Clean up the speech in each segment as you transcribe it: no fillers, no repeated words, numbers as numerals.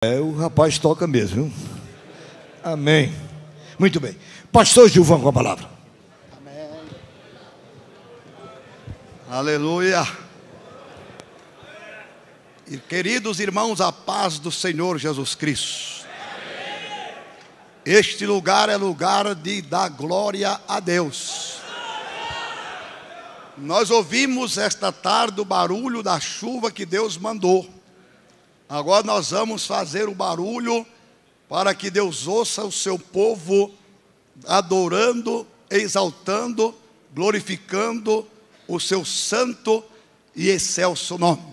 O rapaz toca mesmo, viu? Amém. Muito bem. Pastor Gilvão com a palavra. Amém. Aleluia. E queridos irmãos, a paz do Senhor Jesus Cristo. Este lugar é lugar de dar glória a Deus. Nós ouvimos esta tarde o barulho da chuva que Deus mandou. Agora nós vamos fazer o barulho para que Deus ouça o seu povo adorando, exaltando, glorificando o seu santo e excelso nome.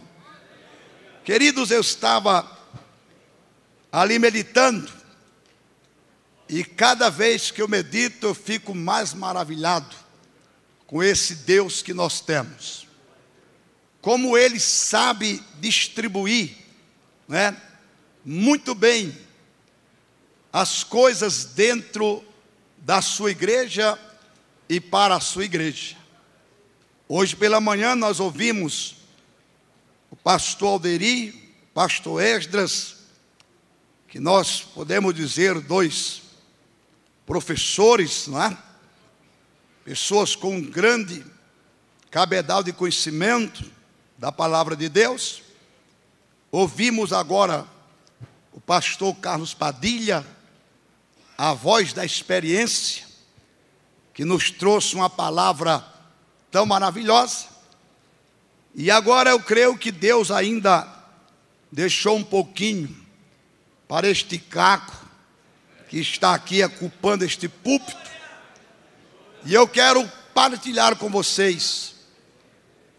Queridos, eu estava ali meditando, e cada vez que eu medito eu fico mais maravilhado com esse Deus que nós temos. Como Ele sabe distribuir, muito bem as coisas dentro da sua igreja e para a sua igreja. Hoje pela manhã nós ouvimos o pastor Alderi, pastor Esdras, que nós podemos dizer dois professores, não é? Pessoas com um grande cabedal de conhecimento da palavra de Deus. Ouvimos agora o pastor Carlos Padilha, a voz da experiência, que nos trouxe uma palavra tão maravilhosa. E agora eu creio que Deus ainda deixou um pouquinho para este caco que está aqui ocupando este púlpito. E eu quero partilhar com vocês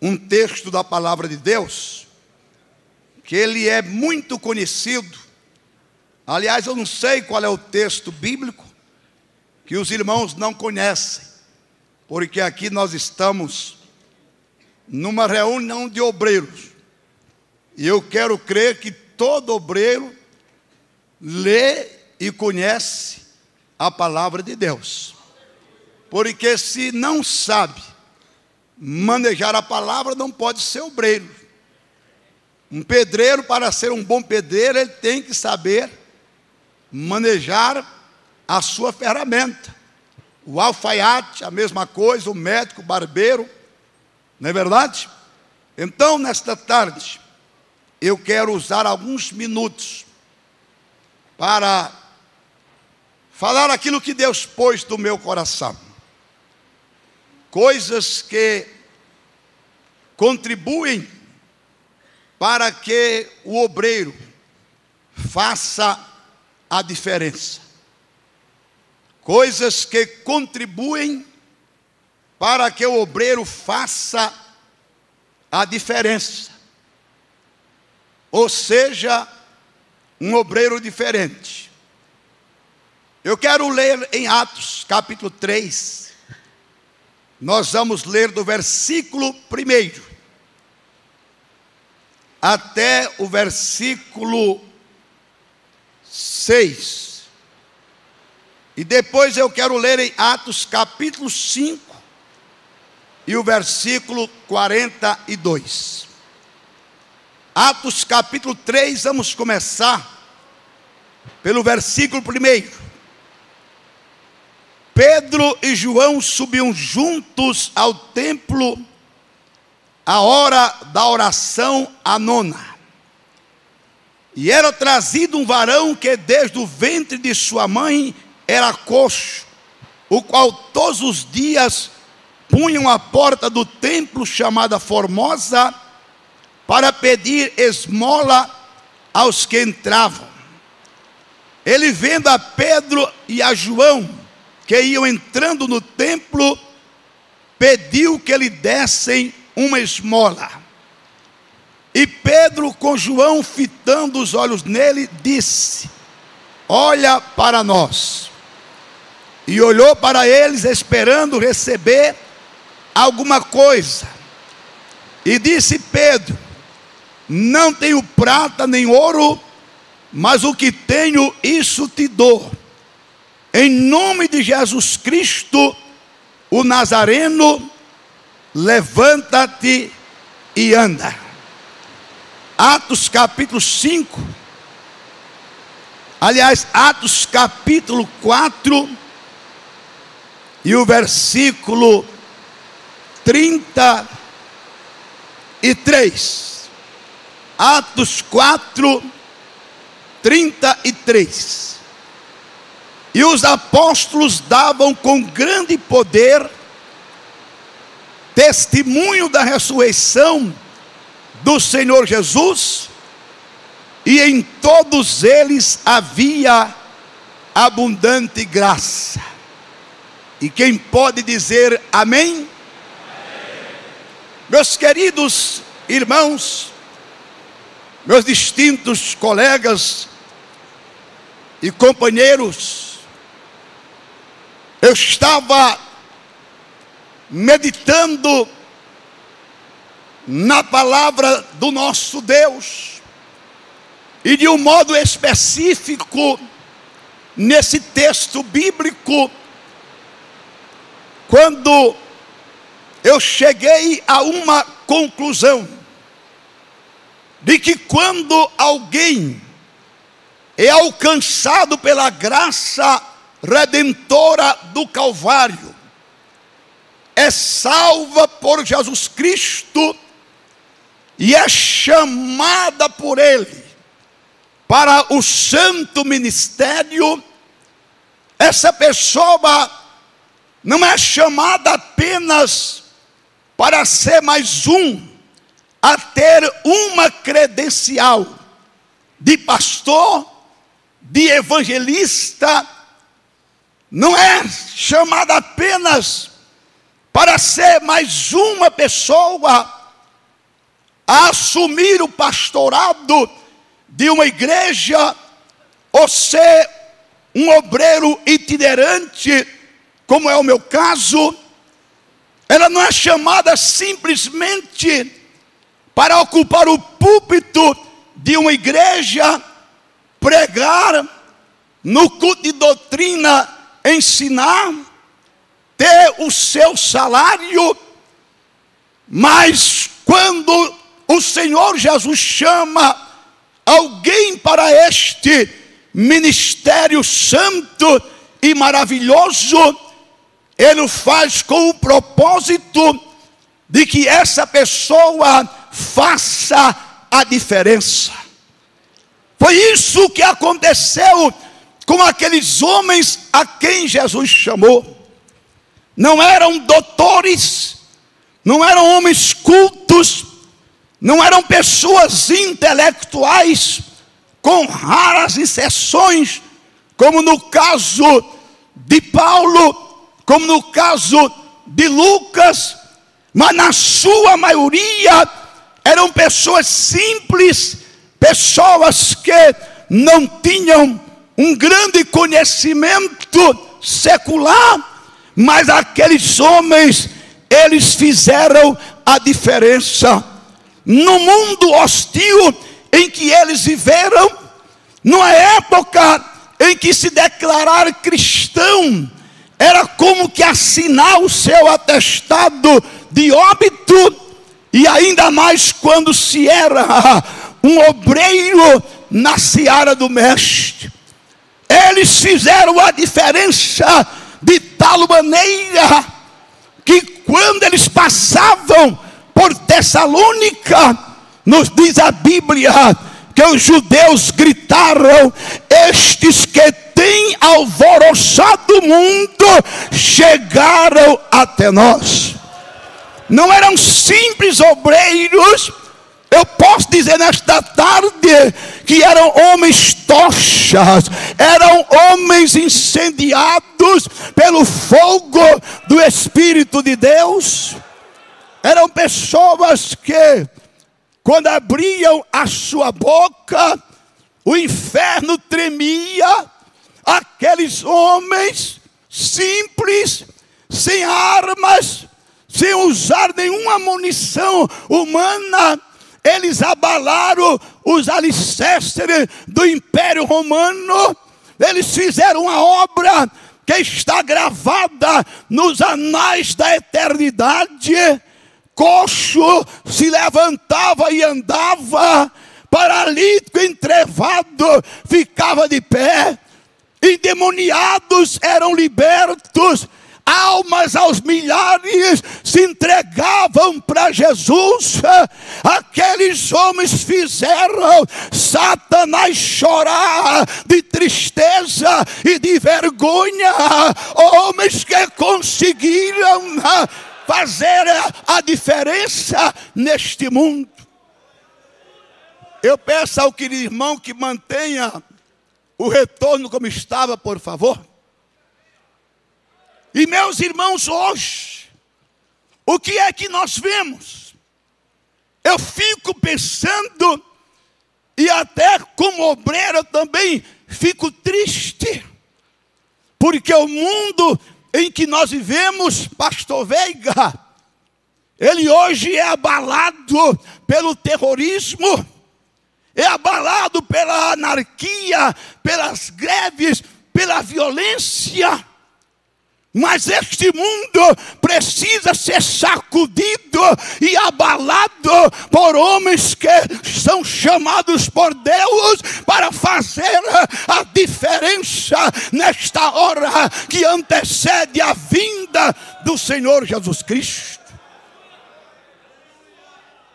um texto da palavra de Deus, que ele é muito conhecido. Aliás, eu não sei qual é o texto bíblico que os irmãos não conhecem, porque aqui nós estamos numa reunião de obreiros, e eu quero crer que todo obreiro lê e conhece a palavra de Deus, porque se não sabe manejar a palavra, não pode ser obreiro. Um pedreiro, para ser um bom pedreiro, ele tem que saber manejar a sua ferramenta. O alfaiate, a mesma coisa, o médico, o barbeiro, não é verdade? Então, nesta tarde, eu quero usar alguns minutos para falar aquilo que Deus pôs no meu coração. Coisas que contribuem para que o obreiro faça a diferença. Coisas que contribuem para que o obreiro faça a diferença. Ou seja, um obreiro diferente. Eu quero ler em Atos capítulo 3. Nós vamos ler do versículo 1 até o versículo 6. E depois eu quero ler em Atos capítulo 5 e o versículo 42. Atos capítulo 3, vamos começar pelo versículo 1. Pedro e João subiam juntos ao templo a hora da oração à nona. E era trazido um varão que desde o ventre de sua mãe era coxo, o qual todos os dias punham à porta do templo chamada Formosa, para pedir esmola aos que entravam. Ele, vendo a Pedro e a João, que iam entrando no templo, pediu que lhe dessem uma esmola. E Pedro, com João fitando os olhos nele, disse: olha para nós. E olhou para eles, esperando receber alguma coisa. E disse Pedro: não tenho prata nem ouro, mas o que tenho, isso te dou. Em nome de Jesus Cristo, o Nazareno, levanta-te e anda. Atos capítulo 5, Aliás, Atos capítulo 4 e o versículo 33. Atos 4, 33. E os apóstolos davam com grande poder testemunho da ressurreição do Senhor Jesus, e em todos eles havia abundante graça. E quem pode dizer amém? Amém. Meus queridos irmãos, meus distintos colegas e companheiros, eu estava meditando na palavra do nosso Deus, e de um modo específico, nesse texto bíblico, quando eu cheguei a uma conclusão, de que quando alguém é alcançado pela graça redentora do Calvário, é salva por Jesus Cristo e é chamada por Ele para o santo ministério, essa pessoa não é chamada apenas para ser mais um a ter uma credencial de pastor, de evangelista, não é chamada apenas para ser mais uma pessoa a assumir o pastorado de uma igreja, ou ser um obreiro itinerante, como é o meu caso. Ela não é chamada simplesmente para ocupar o púlpito de uma igreja, pregar, no culto de doutrina, ensinar, ter o seu salário. Mas quando o Senhor Jesus chama alguém para este ministério santo e maravilhoso, Ele o faz com o propósito de que essa pessoa faça a diferença. Foi isso que aconteceu com aqueles homens a quem Jesus chamou. Não eram doutores, não eram homens cultos, não eram pessoas intelectuais, com raras exceções, como no caso de Paulo, como no caso de Lucas, mas na sua maioria eram pessoas simples, pessoas que não tinham um grande conhecimento secular, mas aqueles homens, eles fizeram a diferença. No mundo hostil em que eles viveram, numa época em que se declarar cristão era como que assinar o seu atestado de óbito, e ainda mais quando se era um obreiro na seara do mestre. Eles fizeram a diferença de tal maneira que quando eles passavam por Tessalônica, nos diz a Bíblia que os judeus gritaram: estes que têm alvoroçado o mundo chegaram até nós. Não eram simples obreiros. Eu posso dizer nesta tarde que eram homens tochas, eram homens incendiados pelo fogo do Espírito de Deus. Eram pessoas que, quando abriam a sua boca, o inferno tremia. Aqueles homens simples, sem armas, sem usar nenhuma munição humana, eles abalaram os alicerces do Império Romano. Eles fizeram uma obra que está gravada nos anais da eternidade. Coxo se levantava e andava, paralítico entrevado ficava de pé, endemoniados eram libertos, almas aos milhares se entregavam para Jesus. Aqueles homens fizeram Satanás chorar de tristeza e de vergonha. Homens que conseguiram fazer a diferença neste mundo. Eu peço ao querido irmão que mantenha o retorno como estava, por favor. E meus irmãos, hoje, o que é que nós vemos? Eu fico pensando, e até como obreiro eu também fico triste, porque o mundo em que nós vivemos, pastor Veiga, ele hoje é abalado pelo terrorismo, é abalado pela anarquia, pelas greves, pela violência. Mas este mundo precisa ser sacudido e abalado por homens que são chamados por Deus para fazer a diferença nesta hora que antecede a vinda do Senhor Jesus Cristo.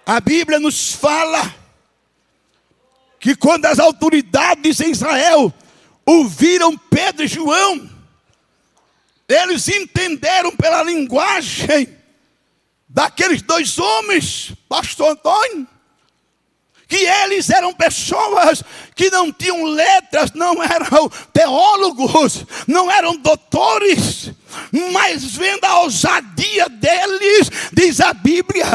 A Bíblia nos fala que quando as autoridades em Israel ouviram Pedro e João, eles entenderam pela linguagem daqueles dois homens, pastor Antônio, que eles eram pessoas que não tinham letras, não eram teólogos, não eram doutores, mas vendo a ousadia deles, diz a Bíblia,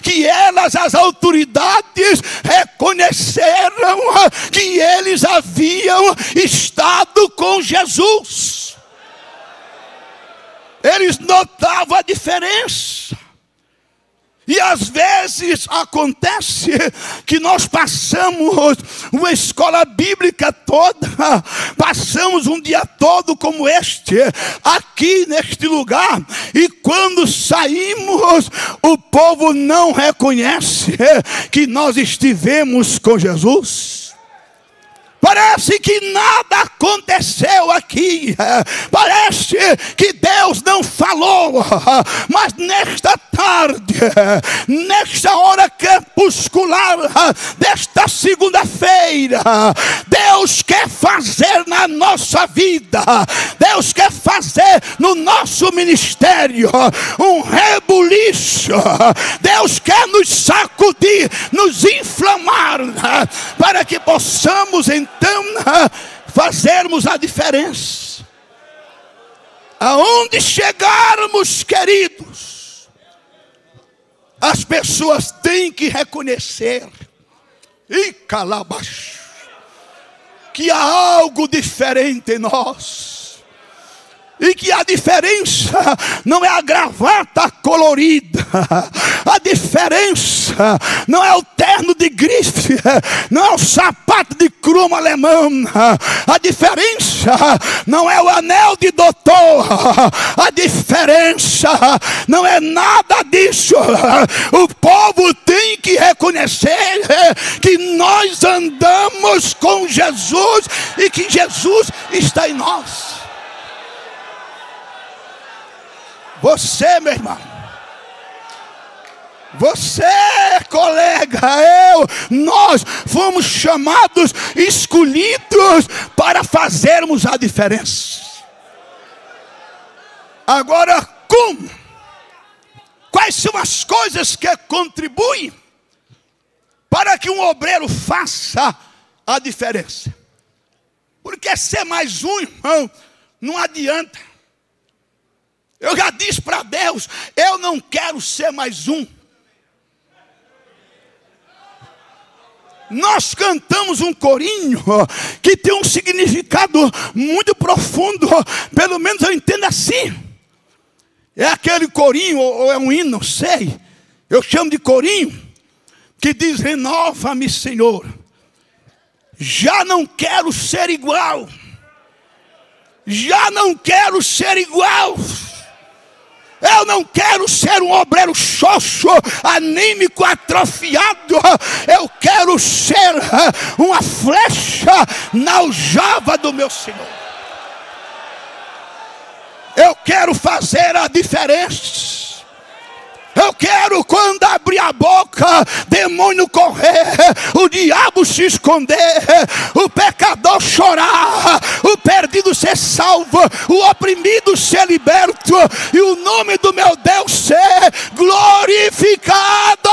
que elas, as autoridades, reconheceram que eles haviam estado com Jesus. Eles notavam a diferença. E às vezes acontece que nós passamos uma escola bíblica toda, passamos um dia todo como este, aqui neste lugar, e quando saímos, o povo não reconhece que nós estivemos com Jesus. Parece que nada aconteceu aqui. Parece que Deus não falou. Mas nesta tarde, nesta hora crepuscular desta segunda-feira, Deus quer fazer na nossa vida, Deus quer fazer no nosso ministério um rebuliço. Deus quer nos sacudir, nos inflamar, para que possamos então fazermos a diferença. Aonde chegarmos, queridos, as pessoas têm que reconhecer e calabash, que há algo diferente em nós. E que a diferença não é a gravata colorida, a diferença não é o terno de grife, não é o sapato de cromo alemão, a diferença não é o anel de doutor, a diferença não é nada disso. O povo tem que reconhecer que nós andamos com Jesus e que Jesus está em nós. Você, meu irmão, você, colega, nós fomos chamados, escolhidos para fazermos a diferença. Agora, como? Quais são as coisas que contribuem para que um obreiro faça a diferença? Porque ser mais um, irmão, não adianta. Eu já disse para Deus, eu não quero ser mais um. Nós cantamos um corinho que tem um significado muito profundo, pelo menos eu entendo assim. É aquele corinho, ou é um hino, não sei, eu chamo de corinho, que diz: renova-me, Senhor, já não quero ser igual, já não quero ser igual. Eu não quero ser um obreiro xoxo, anímico, atrofiado. Eu quero ser uma flecha na aljava do meu Senhor. Eu quero fazer a diferença. Eu quero, quando abrir a boca, demônio correr, o diabo se esconder, o pecador chorar, o perdido ser salvo, o oprimido ser liberto e o nome do meu Deus ser glorificado.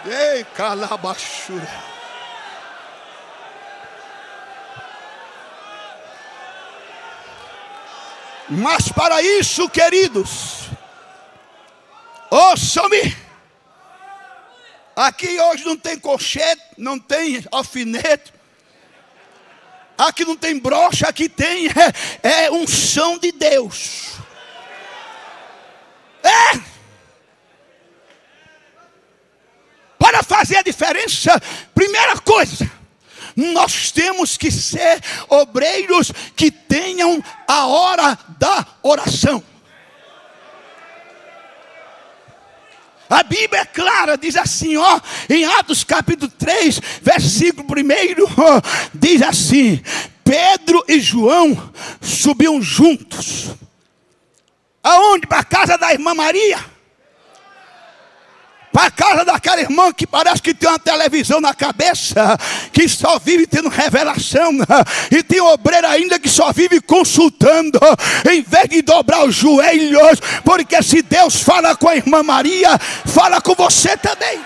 Ei, calabachura. Mas para isso, queridos, ouçam-me. Aqui hoje não tem colchete, não tem alfinete. Aqui não tem brocha, aqui tem unção de Deus. Para fazer a diferença, primeira coisa, nós temos que ser obreiros que tenham a hora da oração. A Bíblia é clara, diz assim, em Atos capítulo 3, versículo 1, diz assim: Pedro e João subiam juntos. Aonde? Para a casa da irmã Maria. Para a casa daquela irmã que parece que tem uma televisão na cabeça, que só vive tendo revelação, e tem obreiro ainda que só vive consultando, em vez de dobrar os joelhos, porque se Deus fala com a irmã Maria, fala com você também.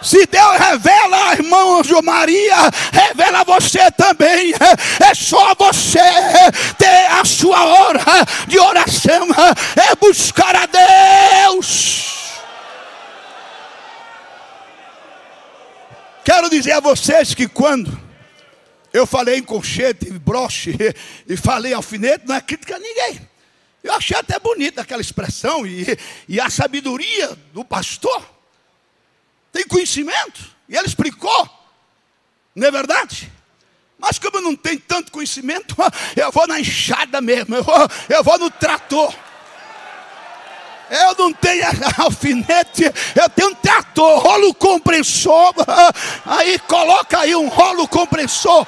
Se Deus revela a irmã Maria, revela você também. É só você ter a sua hora de oração, é buscar a Deus. Quero dizer a vocês que quando eu falei em colchete, broche e falei alfinete, não é crítica a ninguém. Eu achei até bonita aquela expressão e a sabedoria do pastor. Tem conhecimento, e ele explicou, não é verdade? Mas como eu não tenho tanto conhecimento, eu vou na enxada mesmo, eu vou no trator. Eu não tenho alfinete, eu tenho um trator, rolo compressor. Aí coloca aí um rolo compressor.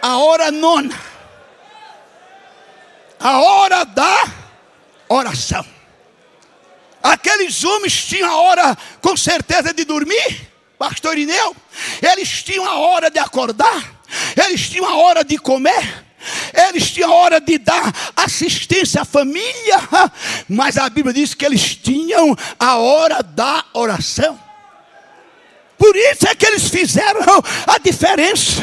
A hora nona, a hora da oração. Aqueles homens tinham a hora, com certeza, de dormir, pastor Irineu. Eles tinham a hora de acordar, eles tinham a hora de comer, eles tinham a hora de dar assistência à família. Mas a Bíblia diz que eles tinham a hora da oração. Por isso é que eles fizeram a diferença.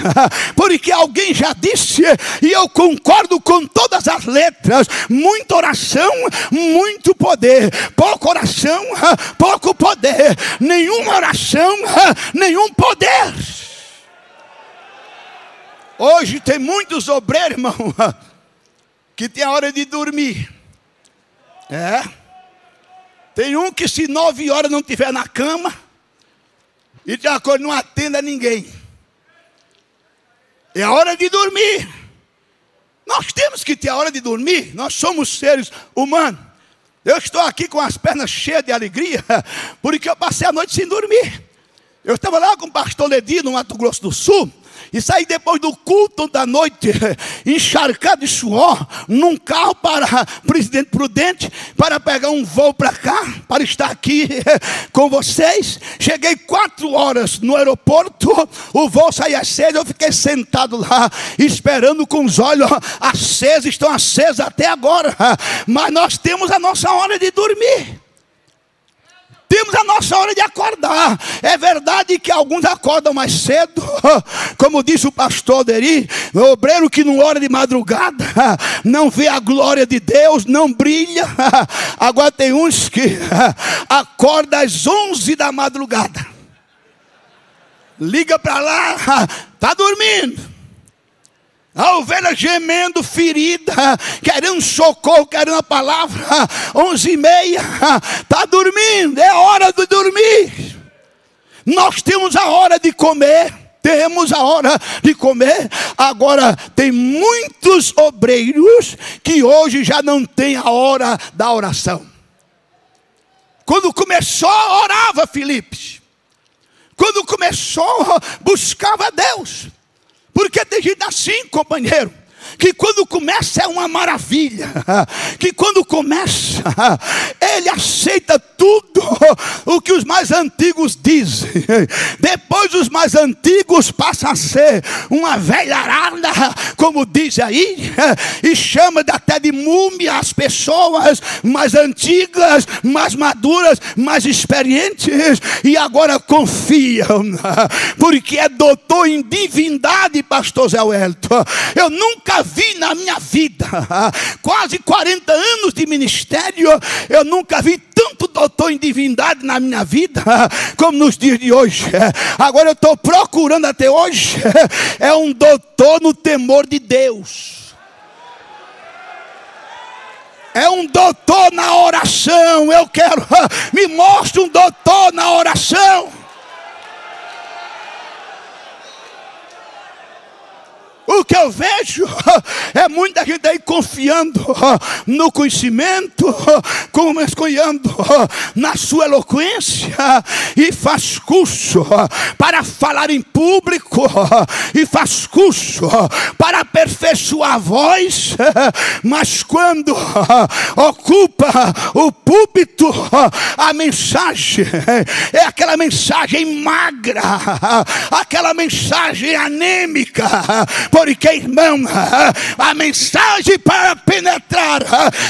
Porque alguém já disse, e eu concordo com todas as letras: muita oração, muito poder. Pouca oração, pouco poder. Nenhuma oração, nenhum poder. Hoje tem muitos obreiros, irmão, que tem a hora de dormir. Tem um que se 9 horas não estiver na cama, e de acordo não atenda a ninguém. É a hora de dormir. Nós temos que ter a hora de dormir. Nós somos seres humanos. Eu estou aqui com as pernas cheias de alegria, porque eu passei a noite sem dormir. Eu estava lá com o pastor Ledi, no Mato Grosso do Sul, e saí depois do culto da noite, encharcado de suor, num carro para Presidente Prudente, para pegar um voo para cá, para estar aqui com vocês. Cheguei 4 horas no aeroporto, o voo saía às 6, eu fiquei sentado lá, esperando com os olhos acesos, estão acesos até agora. Mas nós temos a nossa hora de dormir. Temos a nossa hora de acordar. É verdade que alguns acordam mais cedo, como disse o pastor Deri, o obreiro que não ora de madrugada não vê a glória de Deus, não brilha. Agora tem uns que acordam às 11 da madrugada, liga para lá, está dormindo. A ovelha gemendo, ferida, querendo socorro, querendo a palavra. 11h30, está dormindo, é hora de dormir. Nós temos a hora de comer, temos a hora de comer. Agora tem muitos obreiros que hoje já não tem a hora da oração. Quando começou, orava Filipe. Quando começou, buscava Deus. Porque tem gente assim, companheiro, que quando começa é uma maravilha, que quando começa, ele aceita tudo o que os mais antigos dizem. Depois os mais antigos passam a ser uma velharada, como diz aí, e chama até de múmia as pessoas mais antigas, mais maduras, mais experientes, e agora confiam, porque é doutor em divindade, pastor Zé Wellington. Eu nunca vi na minha vida, quase 40 anos de ministério, eu nunca vi tanto doutor em divindade na minha vida como nos dias de hoje. Agora eu estou procurando até hoje é um doutor no temor de Deus. É um doutor na oração. Eu quero, me mostre um doutor na oração. O que eu vejo é muita gente aí confiando no conhecimento, confiando na sua eloquência, e faz curso para falar em público, e faz curso para aperfeiçoar a voz, mas quando ocupa o púlpito, a mensagem é aquela mensagem magra, aquela mensagem anêmica. Porque, irmão, a mensagem para penetrar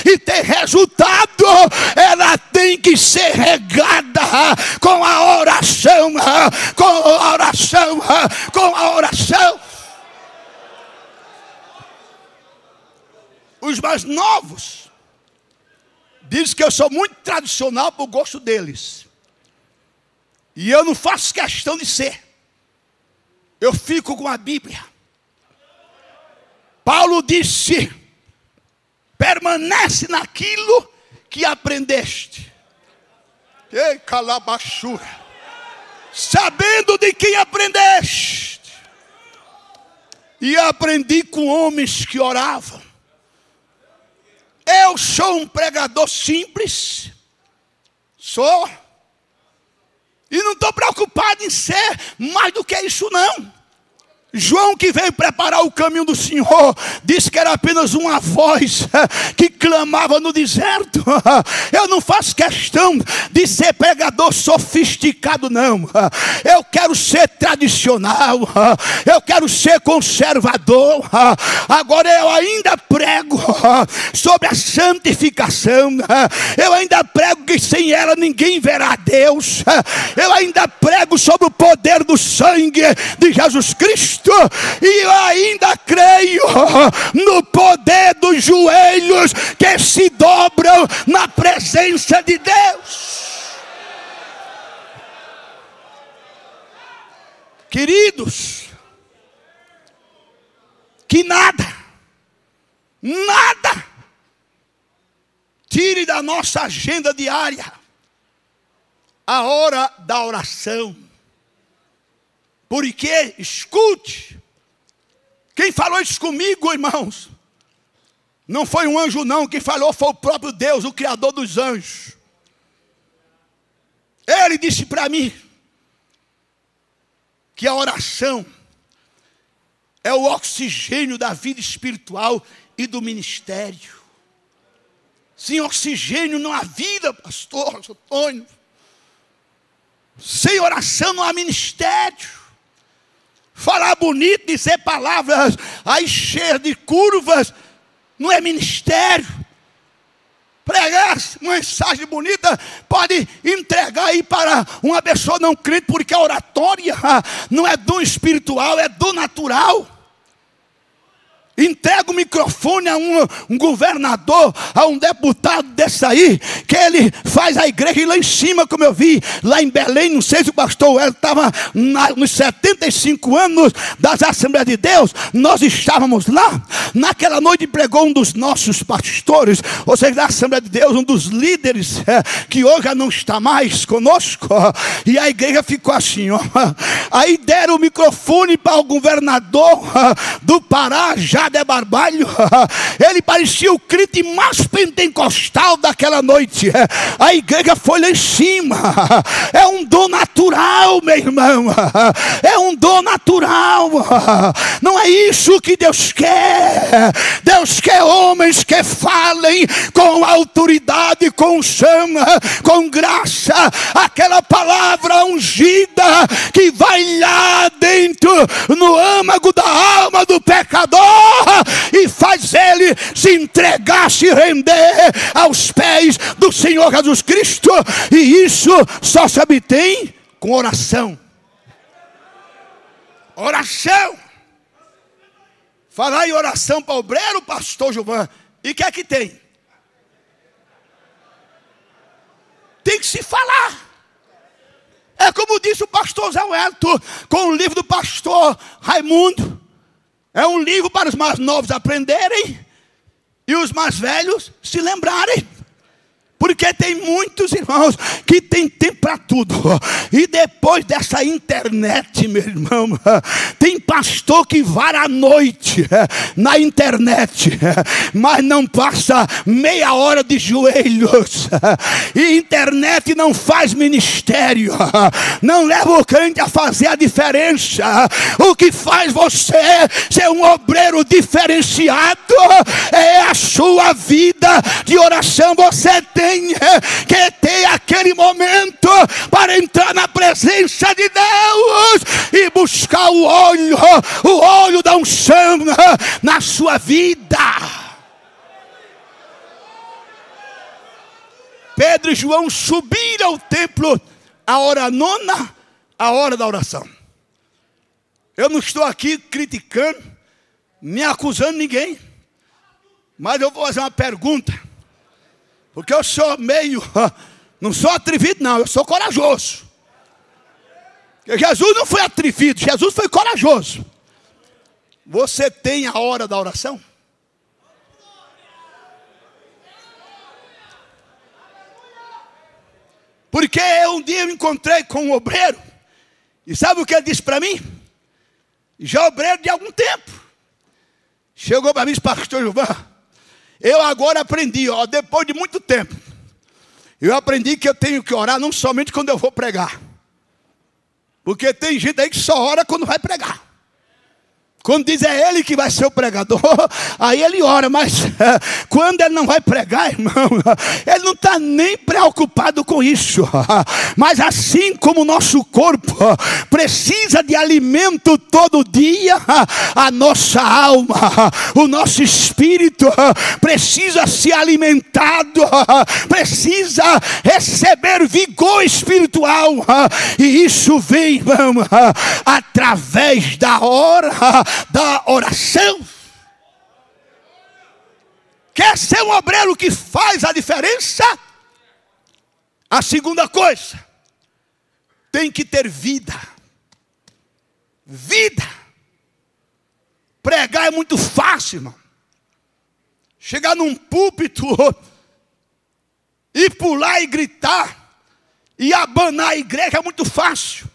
e ter resultado, ela tem que ser regada com a oração, com a oração, com a oração. Os mais novos dizem que eu sou muito tradicional para o gosto deles. E eu não faço questão de ser. Eu fico com a Bíblia. Paulo disse: permanece naquilo que aprendeste. Ei, calabachura. Sabendo de quem aprendeste. E aprendi com homens que oravam. Eu sou um pregador simples. Sou. E não estou preocupado em ser mais do que isso, não. João, que veio preparar o caminho do Senhor, disse que era apenas uma voz que clamava no deserto. Eu não faço questão de ser pregador sofisticado, não. Eu quero ser tradicional, eu quero ser conservador. Agora eu ainda prego sobre a santificação. Eu ainda prego que sem ela ninguém verá Deus. Eu ainda prego sobre o poder do sangue de Jesus Cristo. E eu ainda creio no poder dos joelhos que se dobram na presença de Deus. Queridos, que nada tire da nossa agenda diária a hora da oração. Porque, escute, quem falou isso comigo, irmãos, não foi um anjo não, quem falou foi o próprio Deus, o Criador dos anjos. Ele disse para mim que a oração é o oxigênio da vida espiritual e do ministério. Sem oxigênio não há vida, pastor Antônio. Sem oração não há ministério. Falar bonito, dizer palavras aí cheias de curvas, não é ministério. Pregar uma mensagem bonita pode entregar aí para uma pessoa não crente, porque a oratória não é dom espiritual, é dom natural. entrega o microfone a um governador, a um deputado desse aí, que ele faz a igreja ir lá em cima, como eu vi, lá em Belém, não sei se o pastor Hélio estava nos 75 anos das Assembleias de Deus, nós estávamos lá, naquela noite pregou um dos nossos pastores, ou seja, da Assembleia de Deus, um dos líderes, que hoje já não está mais conosco, e a igreja ficou assim, ó. Aí deram o microfone para o governador do Pará, Jader Barbalho. Ele parecia o crente mais pentecostal daquela noite. A igreja foi lá em cima. É um dom natural, meu irmão. É um dom natural. Não é isso que Deus quer. Deus quer homens que falem com autoridade, com unção, com graça. Aquela palavra ungida que vai lá dentro, no âmago da alma do pecador, e faz ele se entregar, se render aos pés do Senhor Jesus Cristo. E isso só se obtém com oração. Oração. Falar em oração para o obreiro, pastor Gilvan, e o que é que tem? Tem que se falar. É como disse o pastor Zé Wellington, com o livro do pastor Raimundo. É um livro para os mais novos aprenderem e os mais velhos se lembrarem. Porque tem muitos irmãos que tem tempo para tudo. E depois dessa internet, meu irmão, tem pastor que vara a noite na internet, mas não passa meia hora de joelhos. E internet não faz ministério, não leva o crente a fazer a diferença. O que faz você ser um obreiro diferenciado é a sua vida de oração. Você tem que ter aquele momento para entrar na presença de Deus e buscar o óleo da unção na sua vida. Pedro e João subiram ao templo a hora nona, a hora da oração. Eu não estou aqui criticando, nem acusando ninguém, mas eu vou fazer uma pergunta. Porque eu sou não sou atrevido não, eu sou corajoso. Porque Jesus não foi atrevido, Jesus foi corajoso. Você tem a hora da oração? Porque um dia eu encontrei com um obreiro, e sabe o que ele disse para mim? Já obreiro de algum tempo. Chegou para mim e disse: pastor Gilvan, eu agora aprendi, depois de muito tempo, eu aprendi que eu tenho que orar não somente quando eu vou pregar. Porque tem gente aí que só ora quando vai pregar. Quando diz é ele que vai ser o pregador, aí ele ora. Mas quando ele não vai pregar, irmão, ele não está nem preocupado com isso. Mas assim como o nosso corpo precisa de alimento todo dia, a nossa alma, o nosso espírito precisa ser alimentado, precisa receber vigor espiritual. E isso vem, irmão, através da oração. Quer ser um obreiro que faz a diferença? A segunda coisa, tem que ter vida. Vida. Pregar é muito fácil, irmão. Chegar num púlpito e pular e gritar e abanar a igreja é muito fácil.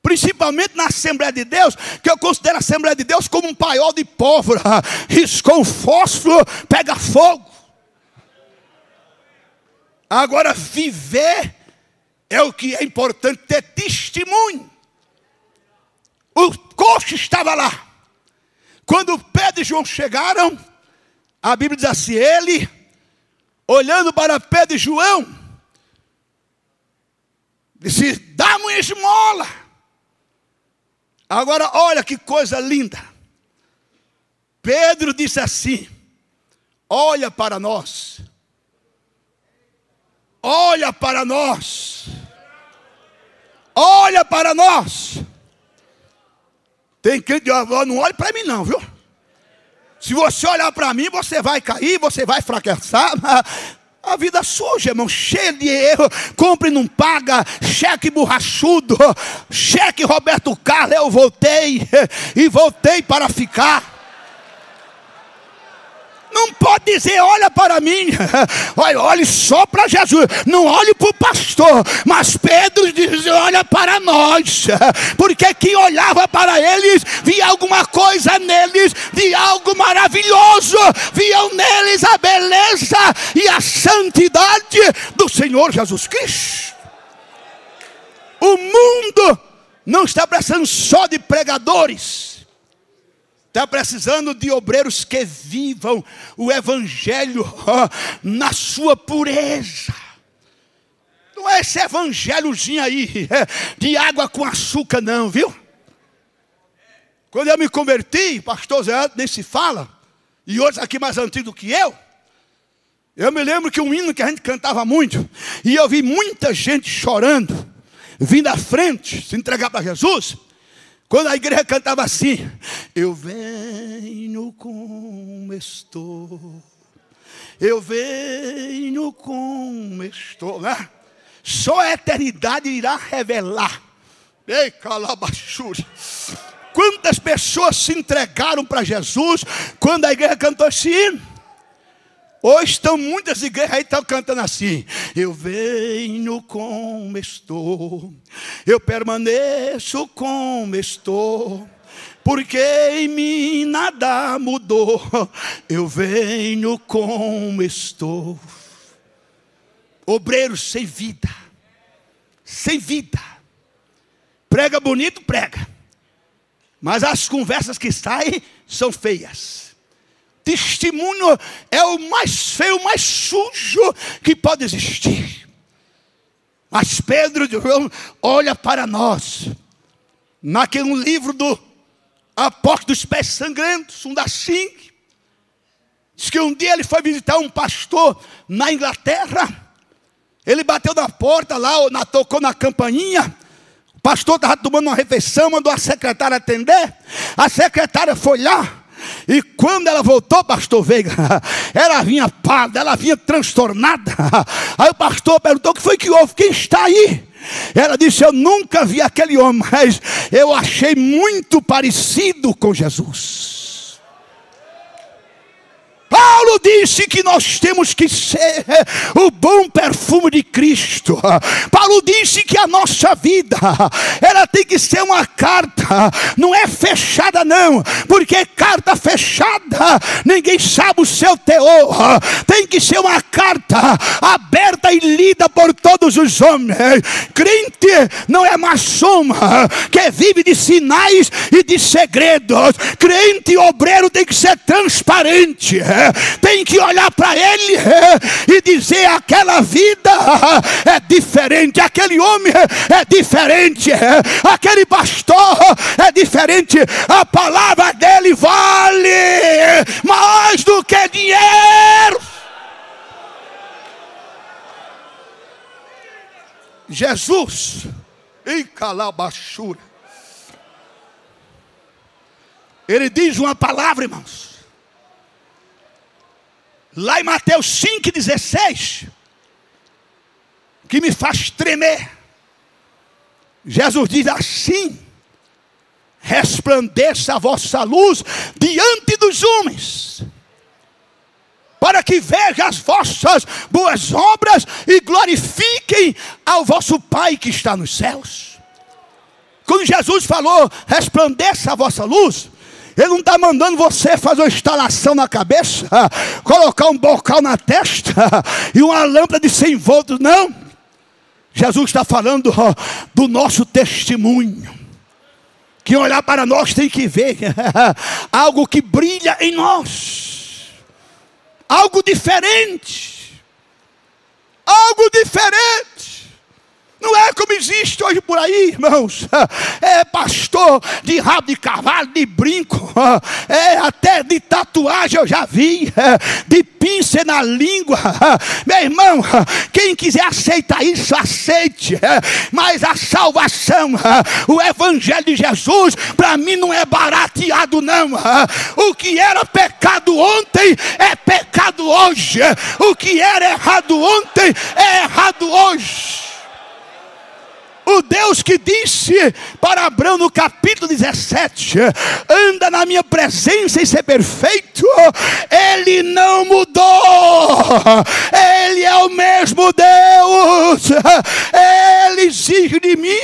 Principalmente na Assembleia de Deus, que eu considero a Assembleia de Deus como um paiol de pólvora. Riscou um fósforo, pega fogo. Agora, viver é o que é importante, ter testemunho. O coxo estava lá. Quando Pedro e João chegaram, a Bíblia diz assim: ele, olhando para Pedro e João, disse: dá-me uma esmola. Agora, olha que coisa linda. Pedro disse assim: olha para nós. Olha para nós. Olha para nós. Tem crente que diz: não olhe para mim não, viu? Se você olhar para mim, você vai cair, você vai fracassar. A vida suja, irmão, cheia de erro. Compre e não paga, cheque borrachudo, cheque Roberto Carlos. Eu voltei e voltei para ficar. Não pode dizer, olha para mim, olhe só para Jesus, não olhe para o pastor. Mas Pedro diz, olha para nós, porque quem olhava para eles, via alguma coisa neles, via algo maravilhoso, viam neles a beleza e a santidade do Senhor Jesus Cristo. O mundo não está precisando só de pregadores, está precisando de obreiros que vivam o evangelho na sua pureza. Não é esse evangelhozinho aí de água com açúcar não, viu? Quando eu me converti, pastor Zé nem se fala, e outros aqui mais antigos do que eu me lembro que um hino que a gente cantava muito, e eu vi muita gente chorando, vindo à frente, se entregar para Jesus. Quando a igreja cantava assim, eu venho como estou, eu venho como estou, né? Só a eternidade irá revelar. Ei, calabachuri. Quantas pessoas se entregaram para Jesus quando a igreja cantou esse hino? Hoje estão muitas igrejas aí estão cantando assim, eu venho como estou, eu permaneço como estou, porque em mim nada mudou, eu venho como estou. Obreiro sem vida, prega bonito, prega, mas as conversas que saem são feias. Testemunho é o mais feio, o mais sujo que pode existir. Mas Pedro olha para nós, naquele livro do Apóstolo dos Pés Sangrentos, assim, diz que um dia ele foi visitar um pastor na Inglaterra. Ele bateu na porta lá, tocou na campainha. O pastor estava tomando uma refeição, mandou a secretária atender. A secretária foi lá. E quando ela voltou, pastor Veiga, ela vinha pálida, ela vinha transtornada. Aí o pastor perguntou, o que foi que houve? Quem está aí? Ela disse, eu nunca vi aquele homem, mas eu achei muito parecido com Jesus. Paulo disse que nós temos que ser o bom perfume de Cristo. Paulo disse que a nossa vida, ela tem que ser uma carta, não é fechada não, porque carta fechada, ninguém sabe o seu teor. Tem que ser uma carta aberta e lida por todos os homens. Crente não é maçom, que vive de sinais e de segredos. Crente obreiro tem que ser transparente. Tem que olhar para ele e dizer, aquela vida é diferente, aquele homem é diferente, aquele pastor é diferente, a palavra dele vale mais do que dinheiro. Jesus, e calabachura, ele diz uma palavra, irmãos, lá em Mateus 5,16, que me faz tremer. Jesus diz assim, resplandeça a vossa luz diante dos homens, para que vejam as vossas boas obras e glorifiquem ao vosso Pai que está nos céus. Quando Jesus falou, resplandeça a vossa luz, ele não está mandando você fazer uma instalação na cabeça, colocar um bocal na testa e uma lâmpada de 100 volts, não. Jesus está falando do nosso testemunho. Quem olhar para nós tem que ver algo que brilha em nós, algo diferente, algo diferente. Não é como existe hoje hoje por aí, irmãos, é pastor de rabo de cavalo, de brinco, até de tatuagem eu já vi, de pince na língua. Meu irmão, quem quiser aceitar isso, aceite, mas a salvação, o evangelho de Jesus, para mim não é barateado não. O que era pecado ontem, é pecado hoje. O que era errado ontem, é errado hoje. O Deus que disse para Abraão no capítulo 17, anda na minha presença e ser perfeito, Ele não mudou. Ele é o mesmo Deus. Ele exige de mim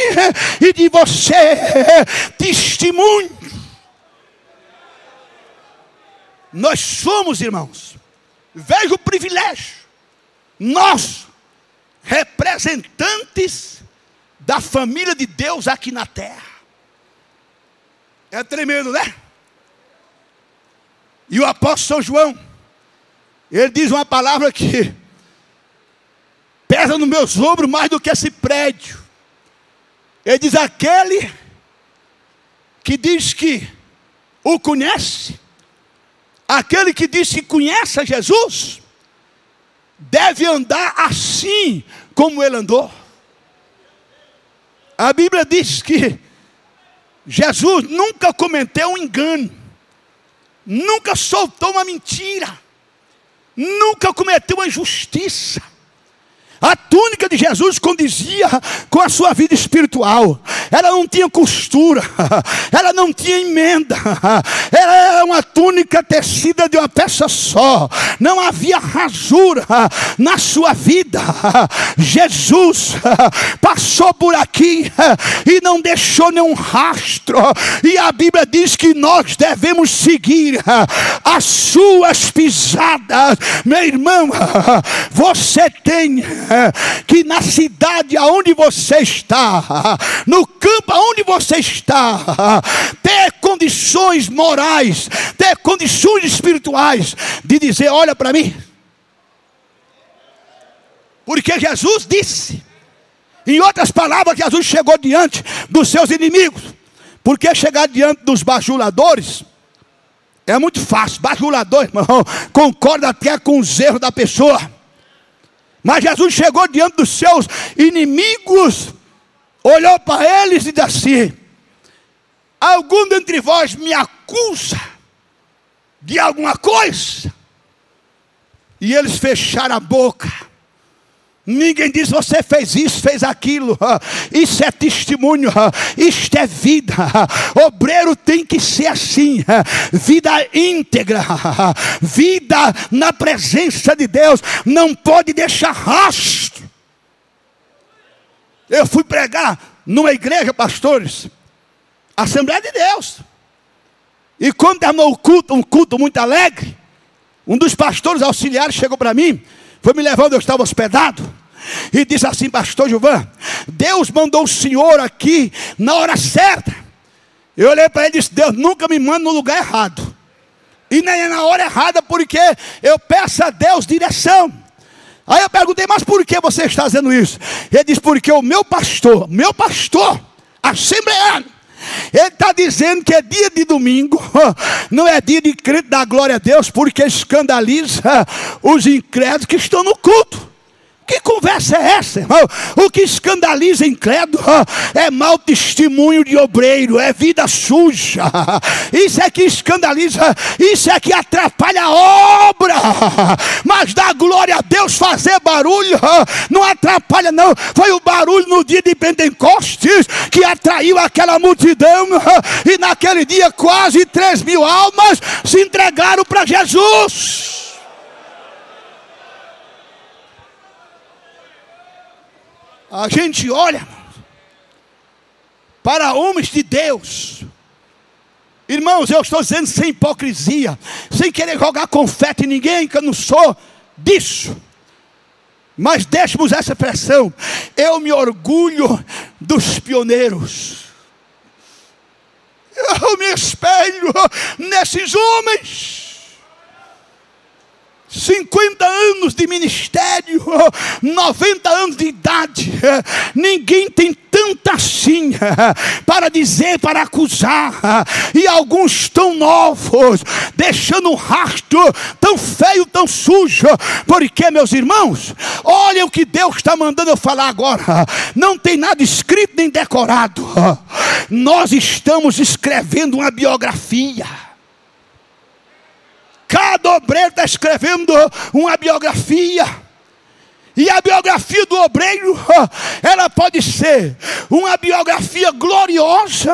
e de você testemunho. Nós somos, irmãos, veja o privilégio, nós, representantes da família de Deus aqui na terra. É tremendo, né? E o apóstolo São João, ele diz uma palavra que pesa nos meus ombros mais do que esse prédio. Ele diz: aquele que diz que o conhece, aquele que diz que conhece a Jesus, deve andar assim como ele andou. A Bíblia diz que Jesus nunca cometeu um engano, nunca soltou uma mentira, nunca cometeu uma injustiça. A túnica de Jesus condizia com a sua vida espiritual. Ela não tinha costura, ela não tinha emenda, ela era uma túnica tecida de uma peça só. Não havia rasura na sua vida. Jesus passou por aqui e não deixou nenhum rastro. E a Bíblia diz que nós devemos seguir as suas pisadas. Meu irmão, você tem que na cidade aonde você está, no campo aonde você está, ter condições morais, ter condições espirituais de dizer: olha para mim. Porque Jesus disse, em outras palavras, que Jesus chegou diante dos seus inimigos. Porque chegar diante dos bajuladores é muito fácil. Bajulador, irmão, concorda até com os erros da pessoa. Mas Jesus chegou diante dos seus inimigos, olhou para eles e disse assim: algum dentre vós me acusa de alguma coisa? E eles fecharam a boca. Ninguém diz: você fez isso, fez aquilo. Isso é testemunho, isto é vida. Obreiro tem que ser assim, vida íntegra, vida na presença de Deus, não pode deixar rastro. Eu fui pregar numa igreja, pastores, Assembleia de Deus, e quando terminou o culto, um culto muito alegre, um dos pastores auxiliares chegou para mim, foi me levar onde eu estava hospedado, e disse assim: pastor Gilvan, Deus mandou o senhor aqui na hora certa. Eu olhei para ele e disse: Deus nunca me manda no lugar errado, e nem é na hora errada, porque eu peço a Deus direção. Aí eu perguntei: mas por que você está fazendo isso? Ele disse: porque o meu pastor assembleano, ele está dizendo que é dia de domingo, não é dia de crente dar glória a Deus, porque escandaliza os incrédulos que estão no culto. Que conversa é essa, irmão? O que escandaliza incrédulo é mau testemunho de obreiro, é vida suja. Isso é que escandaliza, isso é que atrapalha a obra. Mas dá glória a Deus, fazer barulho não atrapalha não. Foi o barulho no dia de Pentecostes que atraiu aquela multidão, e naquele dia quase 3.000 almas se entregaram para Jesus. A gente olha para homens de Deus, irmãos, eu estou dizendo sem hipocrisia, sem querer jogar confete em ninguém, que eu não sou disso, mas deixemos essa expressão: eu me orgulho dos pioneiros, eu me espelho nesses homens. 50 anos de ministério, 90 anos de idade, ninguém tem tanta assim para dizer, para acusar, e alguns tão novos, deixando um rastro tão feio, tão sujo. Porque, meus irmãos, olha o que Deus está mandando eu falar agora. Não tem nada escrito nem decorado. Nós estamos escrevendo uma biografia. Cada obreiro está escrevendo uma biografia. E a biografia do obreiro, ela pode ser uma biografia gloriosa,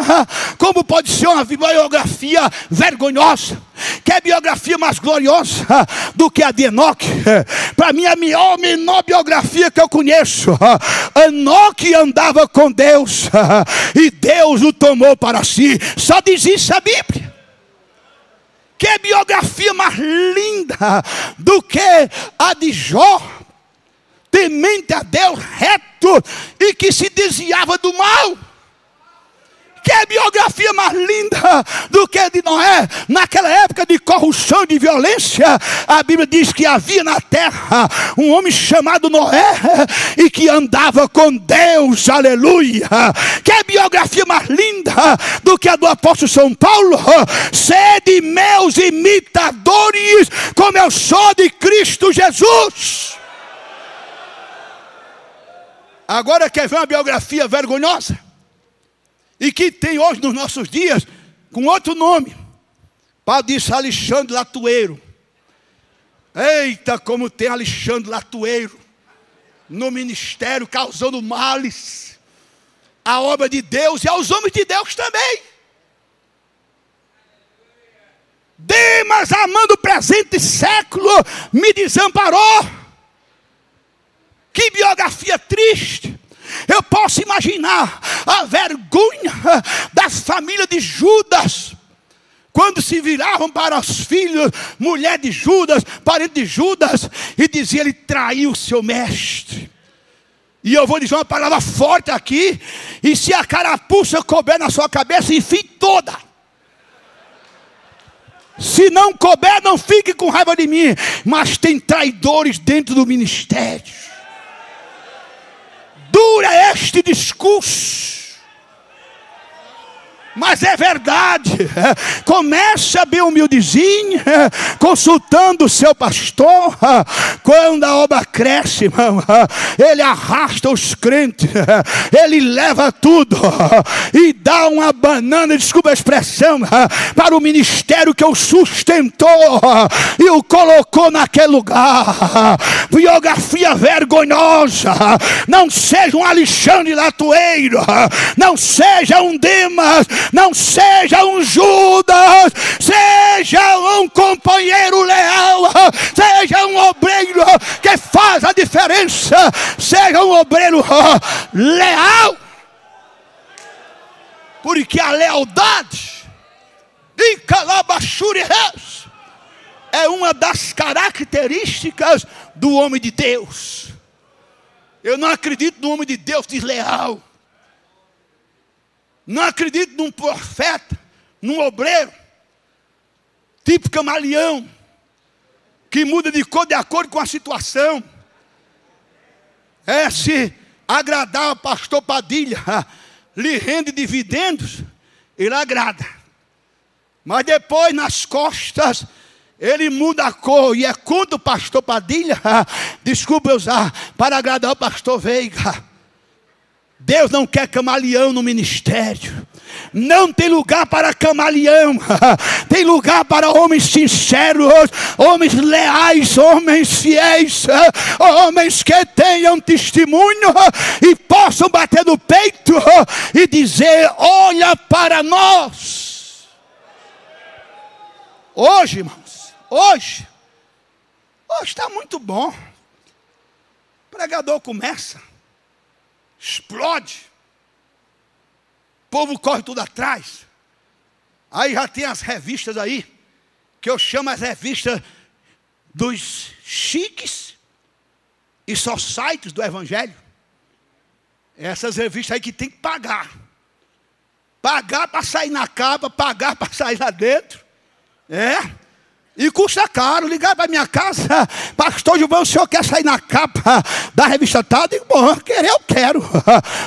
como pode ser uma biografia vergonhosa. Quer biografia mais gloriosa do que a de Enoque? Para mim, a menor biografia que eu conheço. Enoque andava com Deus e Deus o tomou para si. Só diz isso a Bíblia. Que biografia mais linda do que a de Jó, temente a Deus, reto e que se desviava do mal. Que biografia mais linda do que a de Noé. Naquela época de corrupção e de violência, a Bíblia diz que havia na terra um homem chamado Noé e que andava com Deus, aleluia. Que biografia mais linda do que a do apóstolo São Paulo. Sede meus imitadores, como eu sou de Cristo Jesus. Agora quer ver uma biografia vergonhosa? E que tem hoje nos nossos dias, com outro nome. Paulo disse Alexandre Latueiro. Eita, como tem Alexandre Latueiro no ministério, causando males à obra de Deus e aos homens de Deus também. Demas, amando o presente século, me desamparou. Que biografia triste. Eu posso imaginar a vergonha das famílias de Judas, quando se viravam para os filhos, mulher de Judas, parente de Judas, e dizia: ele traiu o seu mestre. E eu vou dizer uma palavra forte aqui, e se a carapuça couber na sua cabeça, enfim toda. Se não couber, não fique com raiva de mim. Mas tem traidores dentro do ministério. Dura este discurso, mas é verdade. Começa bem humildezinho, consultando o seu pastor. Quando a obra cresce, irmão, ele arrasta os crentes, ele leva tudo e dá uma banana, desculpa a expressão, para o ministério que o sustentou e o colocou naquele lugar. Biografia vergonhosa. Não seja um Alexandre Latueiro, não seja um Demas, não seja um Judas, seja um companheiro leal, seja um obreiro que faz a diferença, seja um obreiro leal, porque a lealdade e calabachuri é uma das características do homem de Deus. Eu não acredito no homem de Deus desleal. Não acredito num profeta, num obreiro, tipo camaleão, que muda de cor de acordo com a situação. Se agradar o pastor Padilha, lhe rende dividendos, ele agrada. Mas depois, nas costas, ele muda a cor e é contra o pastor Padilha, desculpa eu usar, para agradar o pastor Veiga. Deus não quer camaleão no ministério. Não tem lugar para camaleão. Tem lugar para homens sinceros, homens leais, homens fiéis, homens que tenham testemunho e possam bater no peito e dizer: olha para nós. Hoje, irmãos, hoje está muito bom. O pregador começa, explode, o povo corre tudo atrás. Aí já tem as revistas aí, que eu chamo as revistas dos chiques e só sites do evangelho. Essas revistas aí que tem que pagar para sair na capa, pagar para sair lá dentro. E custa caro. Ligar para minha casa: pastor Gilvão, o senhor quer sair na capa da revista tal? Eu digo: bom, querer eu quero.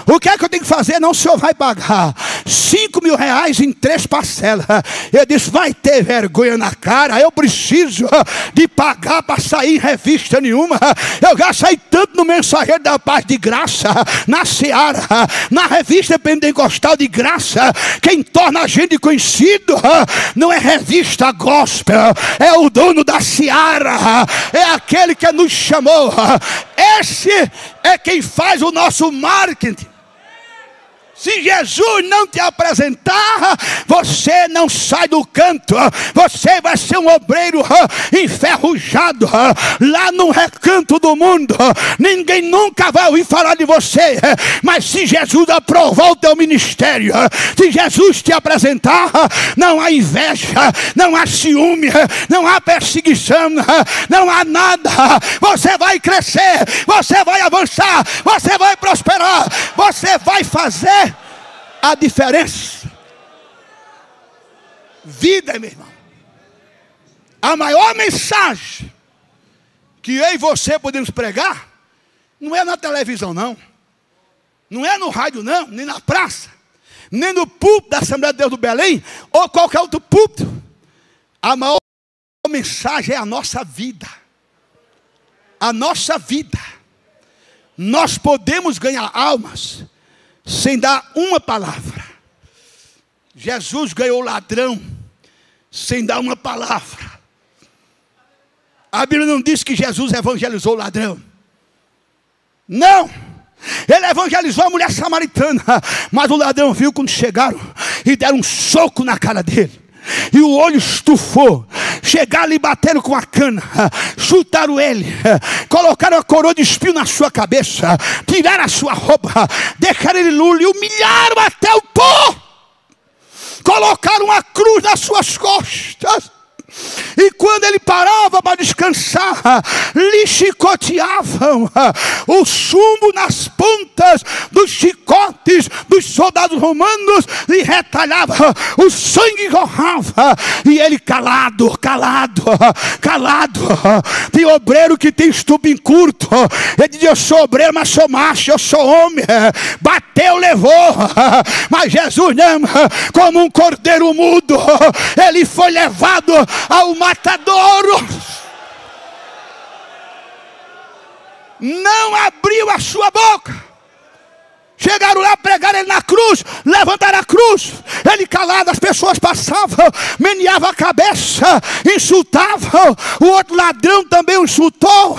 O que é que eu tenho que fazer? Não, o senhor vai pagar 5 mil reais em 3 parcelas. Eu disse: vai ter vergonha na cara. Eu preciso de pagar para sair em revista nenhuma. Eu já saí tanto no Mensageiro da Paz de graça, na Seara, na revista Pentecostal de graça. Quem torna a gente conhecido não é revista gospel, é o dono da Seara, é aquele que nos chamou. Esse é quem faz o nosso marketing. Se Jesus não te apresentar, você não sai do canto. Você vai ser um obreiro enferrujado lá no recanto do mundo. Ninguém nunca vai ouvir falar de você. Mas se Jesus aprovar o teu ministério, se Jesus te apresentar, não há inveja, não há ciúme, não há perseguição, não há nada. Você vai crescer, você vai avançar, você vai prosperar, você vai fazer a diferença. Vida, meu irmão. A maior mensagem que eu e você podemos pregar não é na televisão, não. Não é no rádio, não. Nem na praça. Nem no púlpito da Assembleia de Deus do Belém. Ou qualquer outro púlpito. A maior mensagem é a nossa vida. A nossa vida. Nós podemos ganhar almas sem dar uma palavra. Jesus ganhou o ladrão sem dar uma palavra. A Bíblia não diz que Jesus evangelizou o ladrão. Não. Ele evangelizou a mulher samaritana. Mas o ladrão viu quando chegaram e deram um soco na cara dele. E o olho estufou. Chegaram e bateram com a cana. Chutaram ele. Colocaram a coroa de espinho na sua cabeça. Tiraram a sua roupa. Deixaram ele nu e humilharam até o pó. Colocaram uma cruz nas suas costas. E quando ele parava para descansar, lhe chicoteavam o chumbo nas pontas dos chicotes dos soldados romanos, lhe retalhava, o sangue jorrava, e ele calado, calado, calado. Tem obreiro que tem estupim curto. Ele diz: eu sou obreiro, mas sou macho, eu sou homem. Bateu, levou. Mas Jesus não, como um cordeiro mudo, ele foi levado ao matadouro. Não abriu a sua boca. Chegaram lá, pregaram ele na cruz, levantaram a cruz. Ele calado, as pessoas passavam, meneavam a cabeça, insultavam. O outro ladrão também o insultou.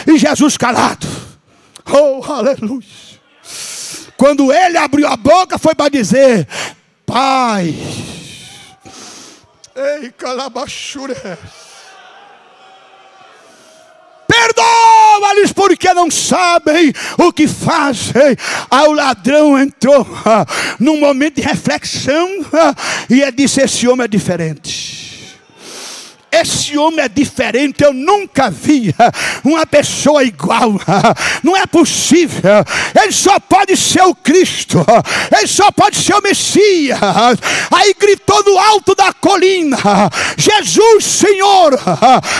E Jesus calado. Oh, aleluia. Quando ele abriu a boca, foi para dizer: Pai, ei, calabachura, perdoa-lhes porque não sabem o que fazem. Aí o ladrão entrou num momento de reflexão e ele disse: esse homem é diferente. Esse homem é diferente, eu nunca vi uma pessoa igual. Não é possível. Ele só pode ser o Cristo. Ele só pode ser o Messias. Aí gritou no alto da colina: Jesus, Senhor,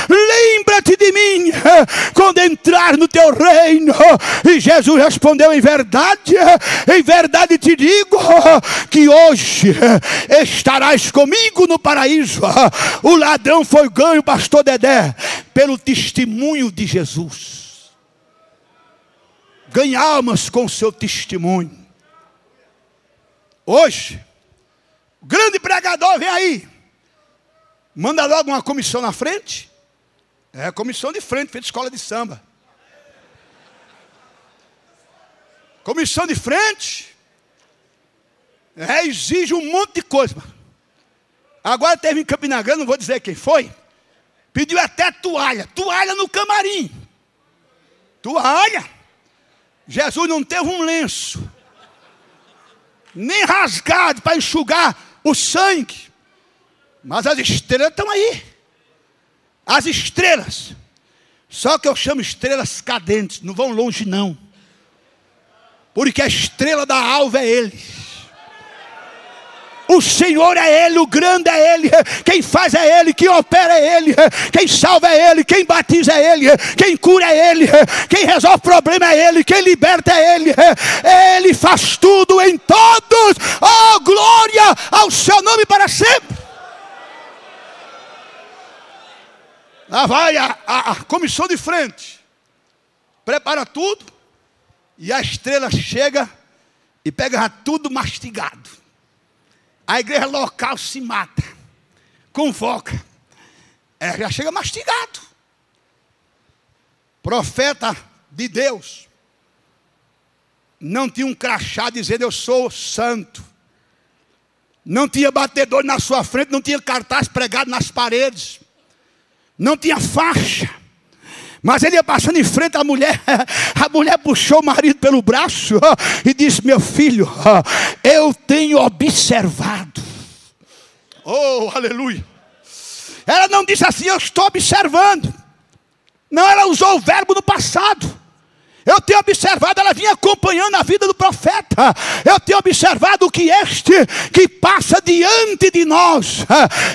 lembra-te de mim quando entrar no teu reino. E Jesus respondeu: em verdade te digo que hoje estarás comigo no paraíso. O ladrão foi ganho, pastor Dedé, pelo testemunho de Jesus. Ganha almas com o seu testemunho. Hoje, o grande pregador vem aí, manda logo uma comissão na frente. É comissão de frente, feita escola de samba. Comissão de frente. Exige um monte de coisa. Agora teve em Campina Grande, não vou dizer quem foi, pediu até toalha no camarim. Toalha. Jesus não teve um lenço, nem rasgado para enxugar o sangue. Mas as estrelas estão aí. As estrelas. Só que eu chamo estrelas cadentes, não vão longe não. Porque a estrela da alva é Ele. O Senhor é Ele, o grande é Ele, quem faz é Ele, quem opera é Ele, quem salva é Ele, quem batiza é Ele, quem cura é Ele, quem resolve problema é Ele, quem liberta é Ele. Ele faz tudo em todos. Oh, glória ao seu nome para sempre. Lá vai a comissão de frente, prepara tudo, e a estrela chega e pega tudo mastigado. A igreja local se mata, convoca, já chega mastigado. Profeta de Deus não tinha um crachá dizendo eu sou santo, não tinha batedor na sua frente, não tinha cartaz pregado nas paredes, não tinha faixa. Mas ele ia passando em frente à mulher. A mulher puxou o marido pelo braço e disse: meu filho, eu tenho observado. Oh, aleluia. Ela não disse assim: eu estou observando. Não, ela usou o verbo no passado. Eu tenho observado, ela vinha acompanhando a vida do profeta. Eu tenho observado que este que passa diante de nós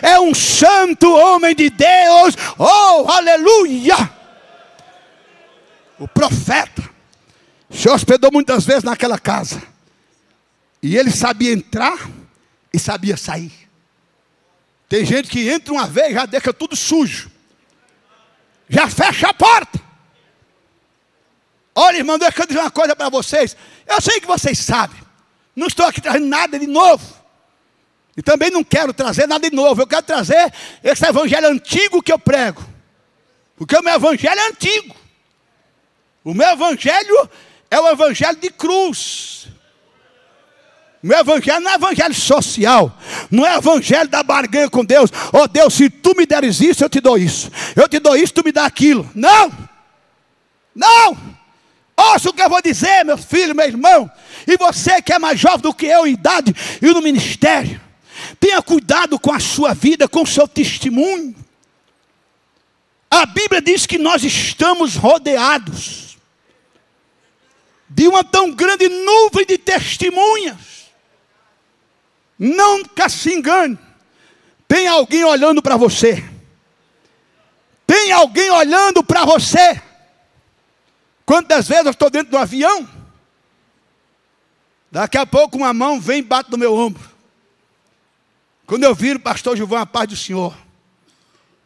é um santo homem de Deus. Oh, aleluia. O profeta se hospedou muitas vezes naquela casa. E ele sabia entrar e sabia sair. Tem gente que entra uma vez e já deixa tudo sujo. Já fecha a porta. Olha, irmão, deixa eu dizer uma coisa para vocês. Eu sei que vocês sabem. Não estou aqui trazendo nada de novo. E também não quero trazer nada de novo. Eu quero trazer esse evangelho antigo que eu prego. Porque o meu evangelho é antigo. O meu evangelho é o evangelho de cruz. O meu evangelho não é evangelho social. Não é evangelho da barganha com Deus. Oh Deus, se tu me deres isso, eu te dou isso. Eu te dou isso, tu me dá aquilo. Não. Não. Ouça o que eu vou dizer, meu filho, meu irmão. E você que é mais jovem do que eu em idade e no ministério. Tenha cuidado com a sua vida, com o seu testemunho. A Bíblia diz que nós estamos rodeados de uma tão grande nuvem de testemunhas. Nunca se engane. Tem alguém olhando para você. Tem alguém olhando para você. Quantas vezes eu estou dentro do avião, daqui a pouco uma mão vem e bate no meu ombro. Quando eu viro, pastor Gilvão, a paz do Senhor.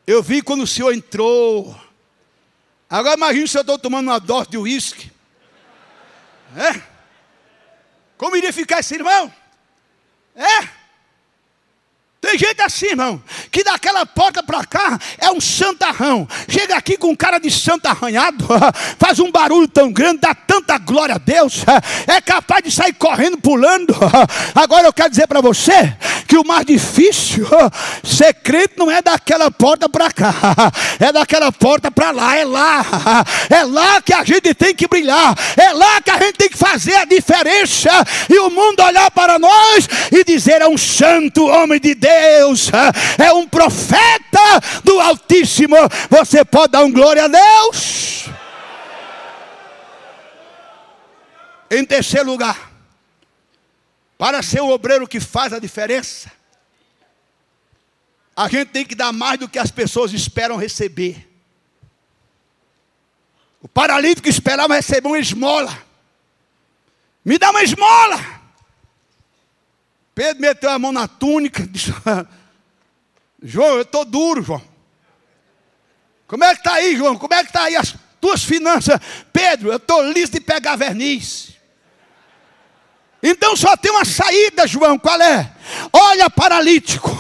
Eu vi quando o senhor entrou. Agora imagine se eu estou tomando uma dose de uísque. Como iria ficar esse irmão? Tem gente assim, irmão, que daquela porta para cá é um santarrão. Chega aqui com cara de santo arranhado, faz um barulho tão grande, dá tanta glória a Deus, é capaz de sair correndo, pulando. Agora eu quero dizer para você que o mais difícil ser crente não é daquela porta para cá, é daquela porta para lá. É lá que a gente tem que brilhar, é lá que a gente tem que fazer a diferença, e o mundo olhar para nós e dizer: é um santo homem de Deus, é um profeta do Altíssimo. Você pode dar um glória a Deus? Em terceiro lugar, para ser o obreiro que faz a diferença, a gente tem que dar mais do que as pessoas esperam receber. O paralítico esperava receber uma esmola. Me dá uma esmola. Pedro meteu a mão na túnica, disse: João, eu estou duro, João. Como é que está aí, João? Como é que está aí as tuas finanças? Pedro, eu estou liso de pegar verniz. Então só tem uma saída, João, qual é? Olha, paralítico,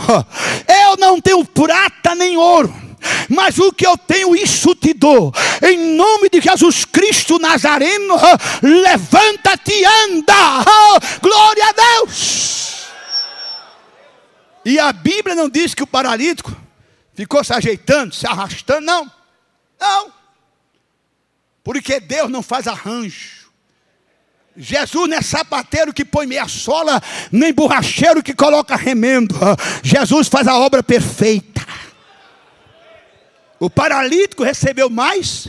eu não tenho prata nem ouro, mas o que eu tenho, isso te dou. Em nome de Jesus Cristo Nazareno, levanta-te e anda. Glória a Deus. E a Bíblia não diz que o paralítico ficou se ajeitando, se arrastando, não. Não. Porque Deus não faz arranjo. Jesus não é sapateiro que põe meia sola, nem borracheiro que coloca remendo. Jesus faz a obra perfeita. O paralítico recebeu mais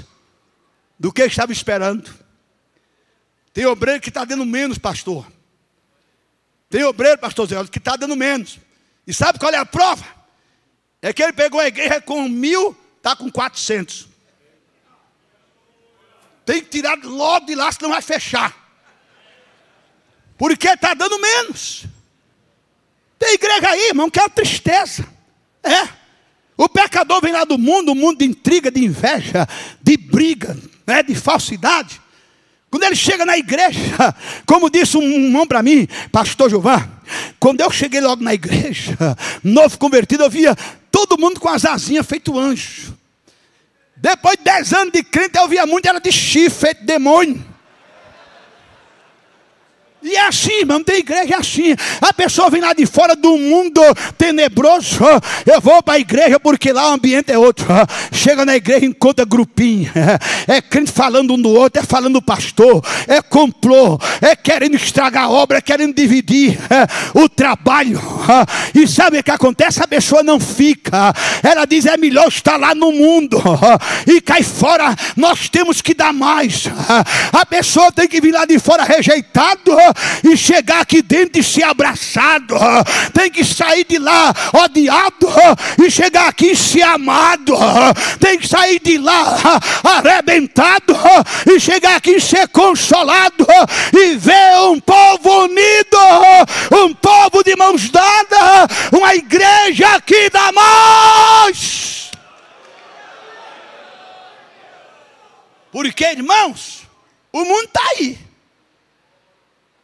do que estava esperando. Tem obreiro que está dando menos, pastor. Tem obreiro, pastor Zé, que está dando menos. E sabe qual é a prova? É que ele pegou a igreja com 1.000, está com 400. Tem que tirar logo de lá, senão vai fechar. Porque está dando menos. Tem igreja aí, irmão, que é uma tristeza. É. O pecador vem lá do mundo, um mundo de intriga, de inveja, de briga, né, de falsidade. Quando ele chega na igreja, como disse um irmão para mim, pastor Gilvan, quando eu cheguei logo na igreja, novo convertido, eu via todo mundo com as asinhas feito anjo. Depois de 10 anos de crente, eu via muito, era de chifre, feito demônio. E é assim, irmão, tem igreja é assim. A pessoa vem lá de fora do mundo tenebroso. Eu vou para a igreja porque lá o ambiente é outro. Chega na igreja e encontra grupinho. É crente falando um do outro, é falando do pastor, é complô, é querendo estragar a obra, é querendo dividir o trabalho. E sabe o que acontece? A pessoa não fica. Ela diz, é melhor estar lá no mundo. E cai fora, nós temos que dar mais. A pessoa tem que vir lá de fora rejeitado e chegar aqui dentro e ser abraçado. Tem que sair de lá odiado e chegar aqui e ser amado. Tem que sair de lá arrebentado e chegar aqui e ser consolado e ver um povo unido, um povo de mãos dadas, uma igreja que dá mais. Porque, irmãos, o mundo está aí.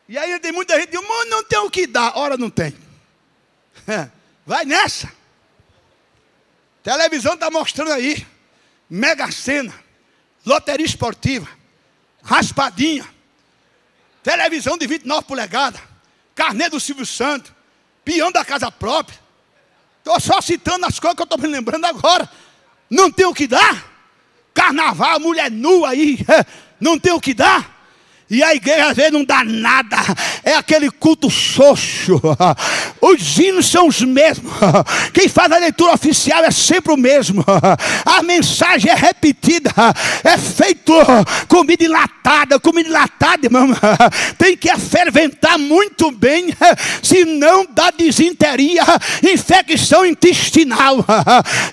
E aí tem muita gente que diz, o mundo não tem o que dar. Ora, não tem. Vai nessa. Televisão está mostrando aí. Mega Sena. Loteria esportiva. Raspadinha. Televisão de 29 polegadas. Carnê do Silvio Santos. Peão da casa própria. Estou só citando as coisas que eu estou me lembrando agora. Não tem o que dar. Carnaval, mulher nua aí. Não tem o que dar. E a igreja às vezes não dá nada. É aquele culto xoxo. Os hinos são os mesmos. Quem faz a leitura oficial é sempre o mesmo. A mensagem é repetida. É feito comida enlatada. Comida enlatada, irmão, tem que ferventar muito bem. Senão dá disenteria, infecção intestinal.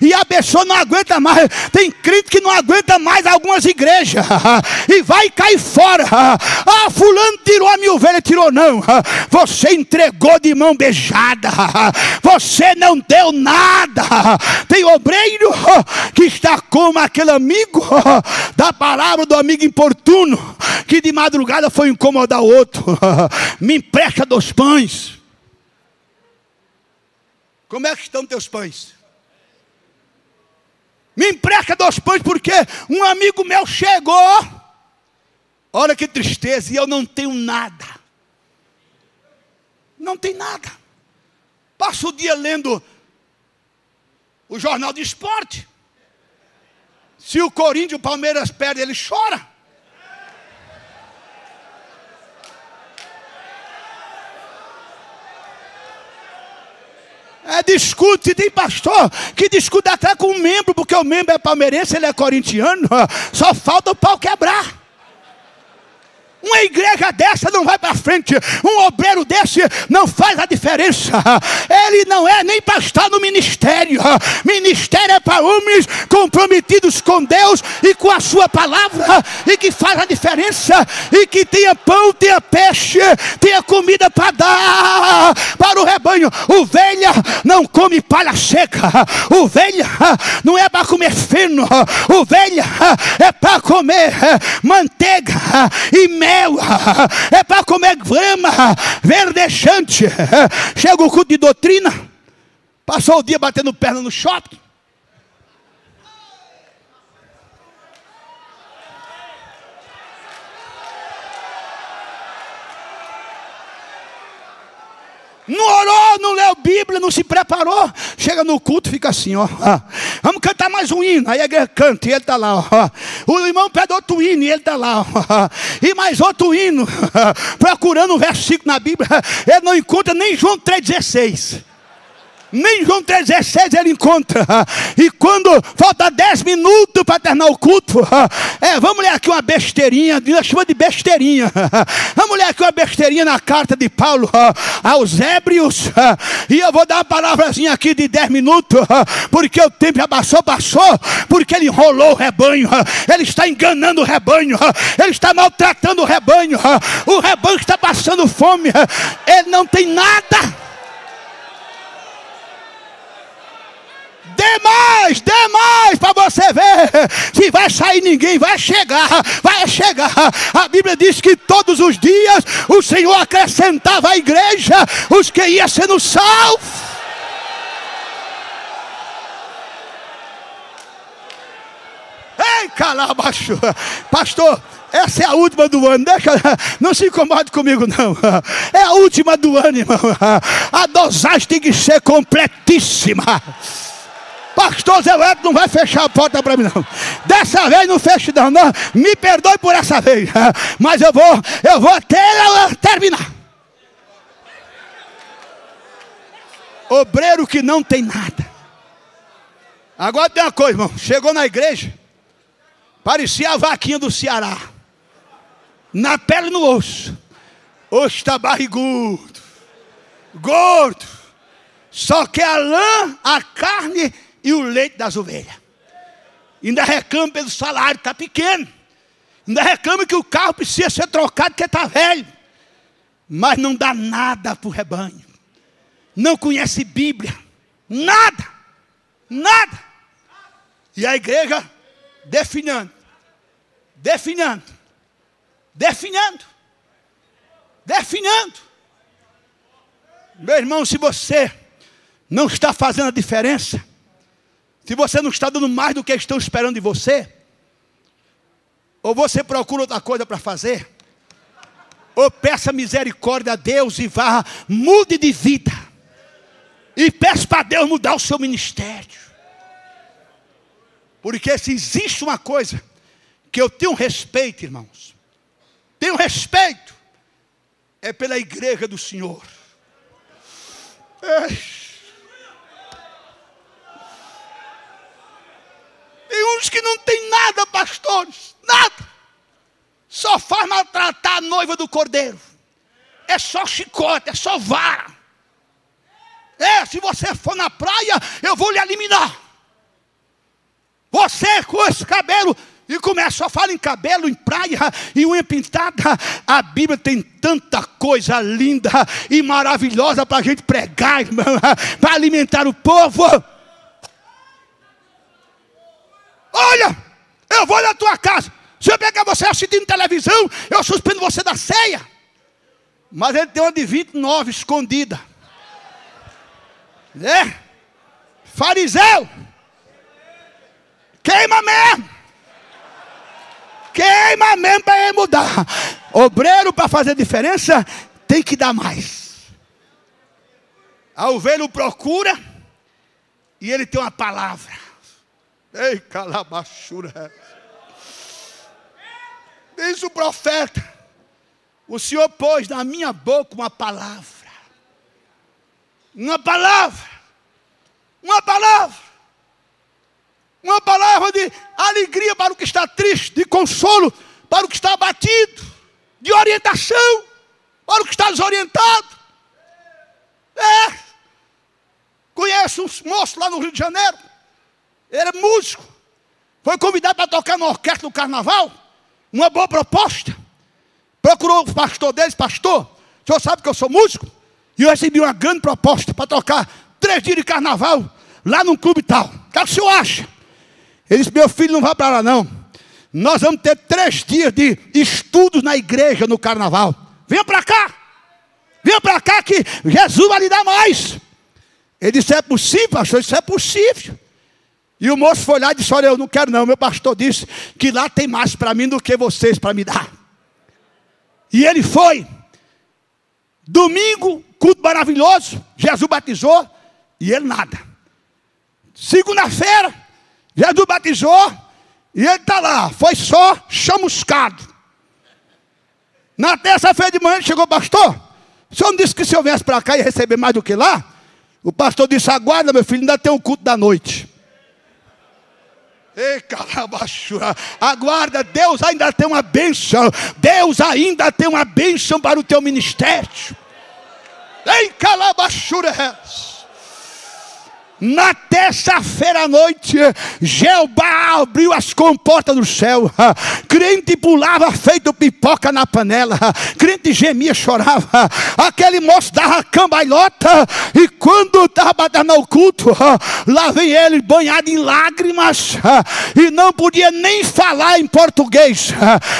E a pessoa não aguenta mais. Tem crente que não aguenta mais algumas igrejas. E vai cair fora. Ah, fulano tirou a minha ovelha, tirou não. Você entregou de mão beijada. Você não deu nada. Tem obreiro que está como aquele amigo da palavra do amigo importuno, que de madrugada foi incomodar o outro. Me empresta 2 pães. Como é que estão teus pães? Me empresta 2 pães porque um amigo meu chegou. Olha que tristeza, e eu não tenho nada. Não tem nada. Passo o dia lendo o jornal de esporte. Se o Corinthians e o Palmeiras perdem, ele chora. Discute, tem pastor que discute até com um membro, porque o membro é palmeirense, ele é corintiano. Só falta o pau quebrar. Uma igreja dessa não vai para frente. Um obreiro desse não faz a diferença. Ele não é nem para estar no ministério. Ministério é para homens comprometidos com Deus e com a sua palavra, e que faz a diferença, e que tenha pão, tenha peixe, tenha comida para dar para o rebanho. Ovelha não come palha seca. Ovelha não é para comer feno. Ovelha é para comer manteiga e mel. É para comer grama verdejante. Chega o culto de doutrina, passou o dia batendo perna no shopping. Não orou, não leu Bíblia, não se preparou. Chega no culto, fica assim, ó. Vamos cantar mais um hino. Aí a igreja canta e ele está lá, ó. O irmão pede outro hino e ele está lá, ó. E mais outro hino. Procurando um versículo na Bíblia. Ele não encontra nem João 3,16. Nem João 3,16 ele encontra. E quando falta 10 minutos para terminar o culto, vamos ler aqui uma besteirinha, Deus chama de besteirinha. Vamos ler aqui uma besteirinha na carta de Paulo aos Hebreus. E eu vou dar uma palavrazinha aqui de 10 minutos, porque o tempo já passou, porque ele enrolou o rebanho, ele está enganando o rebanho, ele está maltratando o rebanho está passando fome, ele não tem nada. Dê mais para você ver. Se vai sair ninguém, vai chegar. A Bíblia diz que todos os dias o Senhor acrescentava à igreja os que iam sendo salvos. Ei, calabacho. Pastor, essa é a última do ano. Não se incomode comigo não. É a última do ano, irmão. A dosagem tem que ser completíssima. Pastor Zé Wellington não vai fechar a porta para mim não. Dessa vez não feche não. Me perdoe por essa vez. Mas eu vou até ela terminar. Obreiro que não tem nada. Agora tem uma coisa, irmão. Chegou na igreja, parecia a vaquinha do Ceará. Na pele e no osso. Hoje está barrigudo, gordo. Só que a lã, a carne e o leite das ovelhas. Ainda reclama pelo salário, está pequeno. Ainda reclama que o carro precisa ser trocado porque está velho. Mas não dá nada para o rebanho. Não conhece Bíblia. Nada. E a igreja definhando. Meu irmão, se você não está fazendo a diferença, se você não está dando mais do que estão esperando de você, ou você procura outra coisa para fazer, ou peça misericórdia a Deus e vá, mude de vida, e peça para Deus mudar o seu ministério. Porque se existe uma coisa que eu tenho respeito, irmãos, tenho respeito, é pela igreja do Senhor. Tem uns que não tem nada, pastores, nada. Só faz maltratar a noiva do cordeiro. É só chicote, é só vara. Se você for na praia, eu vou lhe eliminar. Você com esse cabelo, e começa a falar em cabelo, em praia, e unha pintada. A Bíblia tem tanta coisa linda e maravilhosa para a gente pregar, irmão, para alimentar o povo. Olha, eu vou na tua casa. Se eu pegar você assistindo televisão, eu suspendo você da ceia. Mas ele tem uma de 29 escondida. Fariseu. Queima mesmo para ele mudar. Obreiro, para fazer diferença, tem que dar mais. A ovelha o procura e ele tem uma palavra. Ei, calabachura. Diz o profeta: o Senhor pôs na minha boca uma palavra. Uma palavra de alegria para o que está triste, de consolo para o que está abatido, de orientação para o que está desorientado. Conheço um moço lá no Rio de Janeiro. Ele é músico. Foi convidado para tocar na orquestra do carnaval. Uma boa proposta. Procurou o pastor deles: pastor, o senhor sabe que eu sou músico? E eu recebi uma grande proposta para tocar 3 dias de carnaval lá num clube tal. O que o senhor acha? Ele disse: meu filho, não vá para lá não. Nós vamos ter 3 dias de estudos na igreja no carnaval. Venha para cá que Jesus vai lhe dar mais. Ele disse: é possível, pastor? Isso é possível. E o moço foi lá e disse: olha, eu não quero não. Meu pastor disse que lá tem mais para mim do que vocês para me dar. E ele foi. Domingo, culto maravilhoso. Jesus batizou e ele nada. Segunda-feira, Jesus batizou e ele está lá. Foi só chamuscado. Na terça-feira de manhã ele chegou: pastor, o senhor não disse que se eu viesse para cá ia receber mais do que lá? O pastor disse: aguarda, meu filho, ainda tem um culto da noite. Ei, calabachura, aguarda, Deus ainda tem uma bênção. Deus ainda tem uma bênção para o teu ministério. Ei, calabachura. Na terça-feira à noite, Jeová abriu as comportas do céu. Crente pulava feito pipoca na panela. Crente gemia, chorava. Aquele moço dava cambalhota. E quando estava batendo o culto, lá vem ele banhado em lágrimas. E não podia nem falar em português.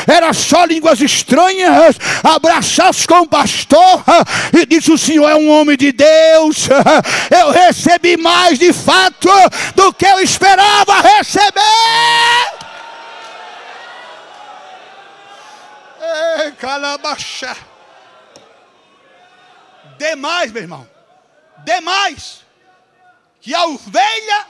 Era só línguas estranhas. Abraçar-se com o pastor. E disse: o senhor é um homem de Deus. Eu recebi mais de fato do que eu esperava receber. Ei, calabaxa. Demais, meu irmão. Demais. Que a ovelha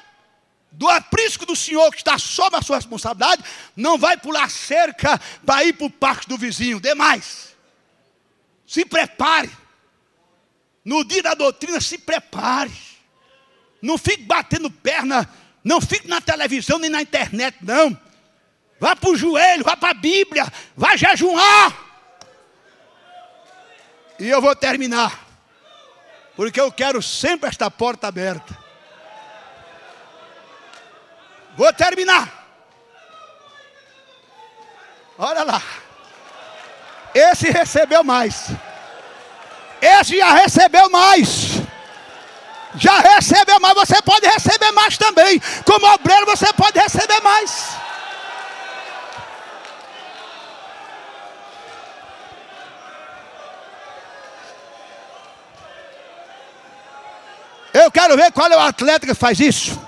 do aprisco do Senhor, que está sob a sua responsabilidade, não vai pular cerca para ir para o parque do vizinho. Demais. Se prepare. No dia da doutrina, se prepare. Não fique batendo perna, não fique na televisão nem na internet, não. Vá para o joelho, vá para a Bíblia, vá jejuar. E eu vou terminar, porque eu quero sempre esta porta aberta. Vou terminar. Olha lá. Esse recebeu mais. Esse já recebeu mais. Já recebeu mais, você pode receber mais também. Como obreiro você pode receber mais. Eu quero ver qual é o atleta que faz isso.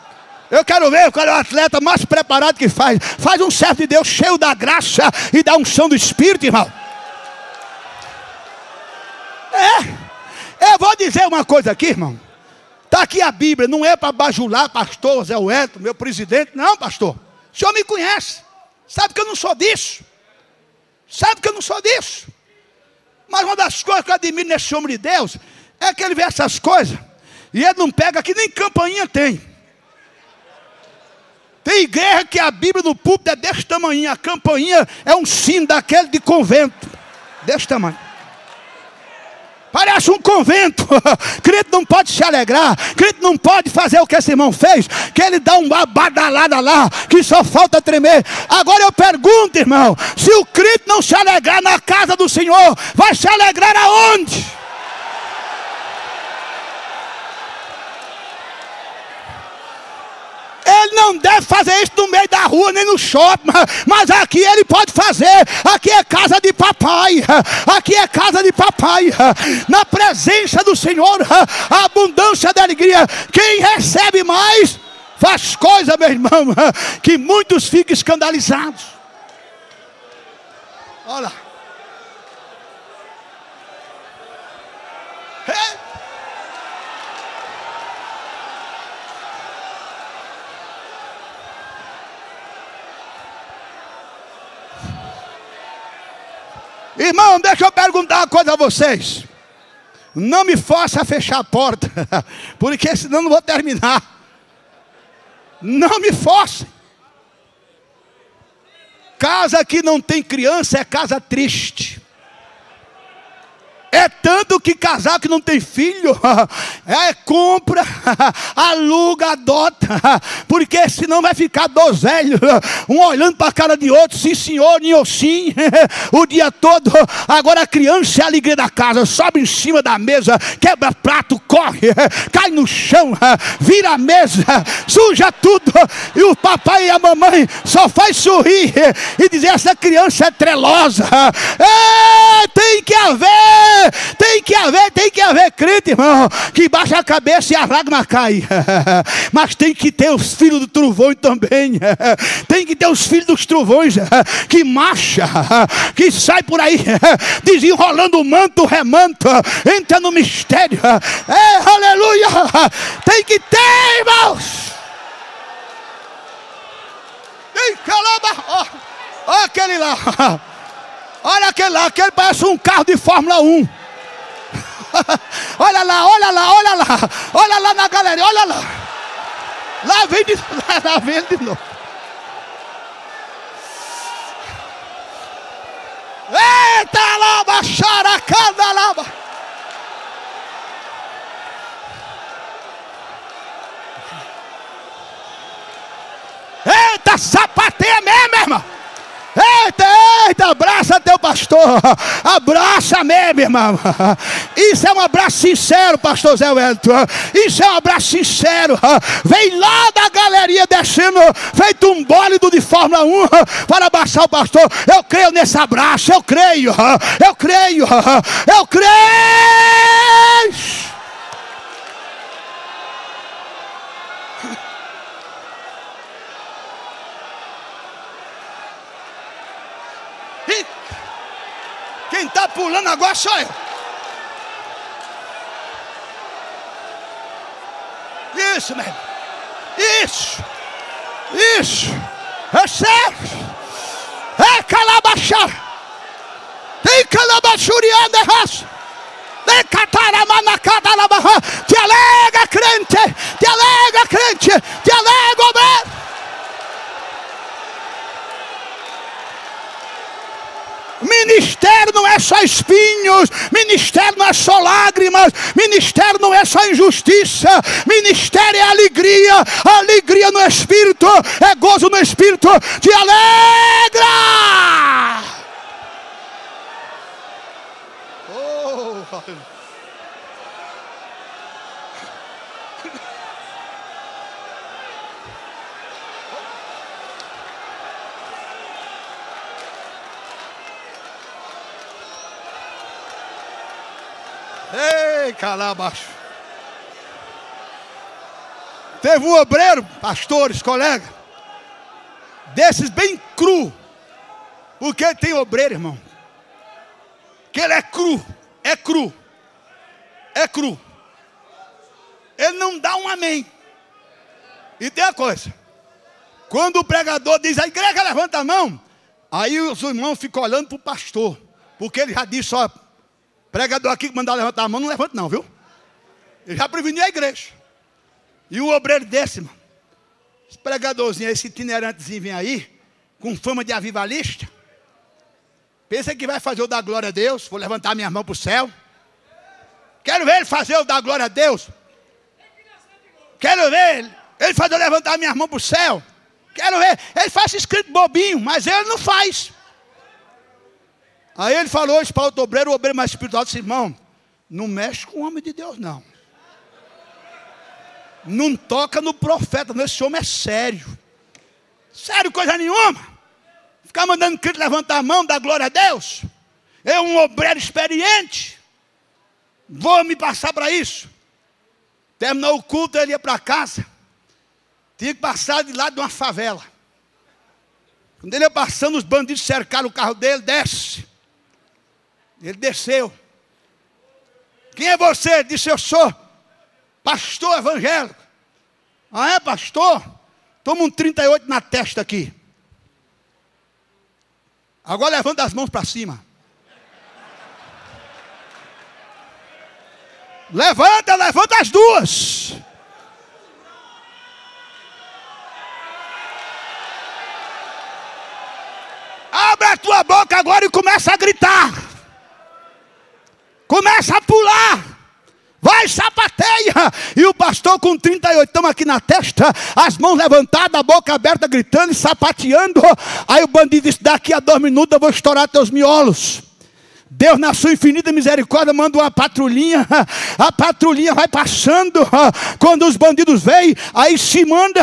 Eu quero ver qual é o atleta mais preparado que faz. Faz um servo de Deus cheio da graça e da unção do Espírito, irmão. Eu vou dizer uma coisa aqui, irmão. Está aqui a Bíblia, não é para bajular pastor Zé Wellington, meu presidente. Não, pastor. O senhor me conhece. Sabe que eu não sou disso. Sabe que eu não sou disso. Mas uma das coisas que eu admiro nesse homem de Deus é que ele vê essas coisas e ele não pega que nem campainha tem. Tem igreja que a Bíblia no púlpito é desse tamanho. A campainha é um sino daquele de convento. Desse tamanho. Parece um convento. Crente não pode se alegrar. Crente não pode fazer o que esse irmão fez, que ele dá uma badalada lá, que só falta tremer. Agora eu pergunto, irmão, se o crente não se alegrar na casa do Senhor, vai se alegrar aonde? Ele não deve fazer isso no meio da rua, nem no shopping. Mas aqui ele pode fazer. Aqui é casa de papai. Aqui é casa de papai. Na presença do Senhor, a abundância da alegria. Quem recebe mais, faz coisa, meu irmão, que muitos ficam escandalizados. Olha. Irmão, deixa eu perguntar uma coisa a vocês. Não me force a fechar a porta, porque senão não vou terminar. Não me force. Casa que não tem criança é casa triste. É tanto que casal que não tem filho, compra, aluga, adota, porque senão vai ficar dois velhos, um olhando para a cara de outro, sim senhor, nem sim, o dia todo. Agora a criança é a alegria da casa, sobe em cima da mesa, quebra prato, corre, cai no chão, vira a mesa, suja tudo, e o papai e a mamãe só faz sorrir e dizer: essa criança é trelosa. Tem que haver crente, irmão, que baixa a cabeça e a lágrima cai. Mas tem que ter os filhos do trovão também. Tem que ter os filhos dos trovões que marcha, que sai por aí desenrolando o manto, remanto, entra no mistério. Aleluia. Tem que ter, irmãos. Olha aquele lá. Olha aquele lá, aquele parece um carro de Fórmula 1. Olha lá, olha lá, olha lá. Olha lá na galeria, olha lá. Lá vem de novo. Eita, lava, xaracada, lava. Eita, sapateia mesmo, irmão. Eita, abraça teu pastor. Abraça mesmo, irmão. Isso é um abraço sincero, pastor Zé Wellington. Isso é um abraço sincero. Vem lá da galeria descendo, feito um bólido de Fórmula 1 para abraçar o pastor. Eu creio nesse abraço, eu creio. Quem está pulando agora sou eu. Isso mesmo. Isso. Recebe. É calabachar. Tem calabachuriana de raça. Tem cataramanacada na barra. Te alega, crente. Te alega, obreiro. Ministério não é só espinhos, ministério não é só lágrimas, ministério não é só injustiça, ministério é alegria no Espírito, é gozo no Espírito, te alegra! Oh, ei, calabaço. Teve um obreiro, pastores, colega, desses bem cru. Porque tem obreiro, irmão, que ele é cru. Ele não dá um amém. E tem a coisa, quando o pregador diz, a igreja levanta a mão, aí os irmãos ficam olhando para o pastor, porque ele já disse, ó, pregador aqui que mandar levantar a mão, não levanta não, viu? Ele já preveniu a igreja. E um obreiro desse, irmão, esse pregadorzinho, esse itinerantezinho vem aí, com fama de avivalista, pensa que vai fazer o da glória a Deus, vou levantar minha mão para o céu. Quero ver ele fazer o da glória a Deus. Quero ver ele fazer eu levantar minha mão para o céu. Quero ver, ele faz escrito bobinho, mas ele não faz. Aí ele falou isso para o obreiro mais espiritual, disse, irmão, não mexe com o homem de Deus, não. Não toca no profeta, não, esse homem é sério. Sério, coisa nenhuma. Ficar mandando crente levantar a mão, dar glória a Deus. Eu, um obreiro experiente, vou me passar para isso. Terminou o culto, ele ia para casa. Tinha que passar de lado de uma favela. Quando ele ia passando, os bandidos cercaram o carro dele, desce. Ele desceu. Quem é você? Ele disse, eu sou pastor evangélico. Ah, é pastor? Toma um 38 na testa aqui. Agora levanta as mãos para cima. Levanta as duas. Abre a tua boca agora e começa a gritar. Começa a pular. Vai, sapateia. E o pastor com 38, estamos aqui na testa, as mãos levantadas, a boca aberta, gritando e sapateando. Aí o bandido disse, daqui a 2 minutos eu vou estourar teus miolos. Deus, na sua infinita misericórdia, manda uma patrulhinha. A patrulhinha vai passando. Quando os bandidos vêm, aí se manda.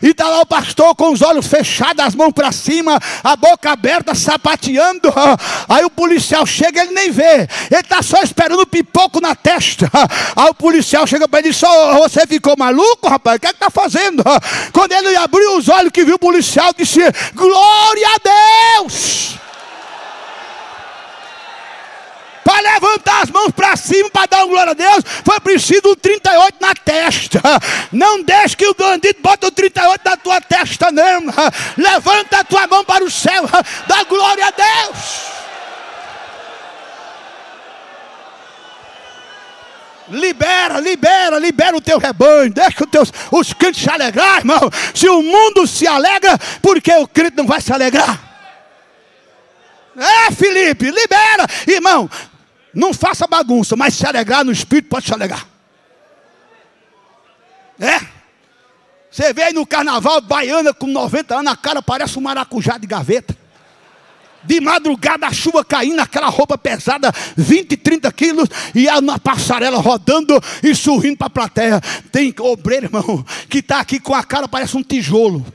E está lá o pastor com os olhos fechados, as mãos para cima, a boca aberta, sapateando. Aí o policial chega, ele nem vê. Ele está só esperando o pipoco na testa. Aí o policial chega para ele e diz, você ficou maluco, rapaz? O que é que está fazendo? Quando ele abriu os olhos que viu o policial, disse, glória a Deus! Para levantar as mãos para cima, para dar uma glória a Deus, foi preciso um 38 na testa. Não deixe que o bandido bote o 38 na tua testa, não. Levanta a tua mão para o céu, dá glória a Deus. Libera o teu rebanho. Deixa os crentes se alegrar, irmão. Se o mundo se alegra, por que o crente não vai se alegrar? Felipe, libera. Irmão, não faça bagunça, mas se alegrar no Espírito, pode se alegrar. Você vê aí no carnaval, baiana com 90 anos, a cara parece um maracujá de gaveta. De madrugada a chuva caindo, aquela roupa pesada, 20, 30 quilos, e a passarela rodando e sorrindo para a plateia. Tem obreiro, irmão, que está aqui com a cara, parece um tijolo.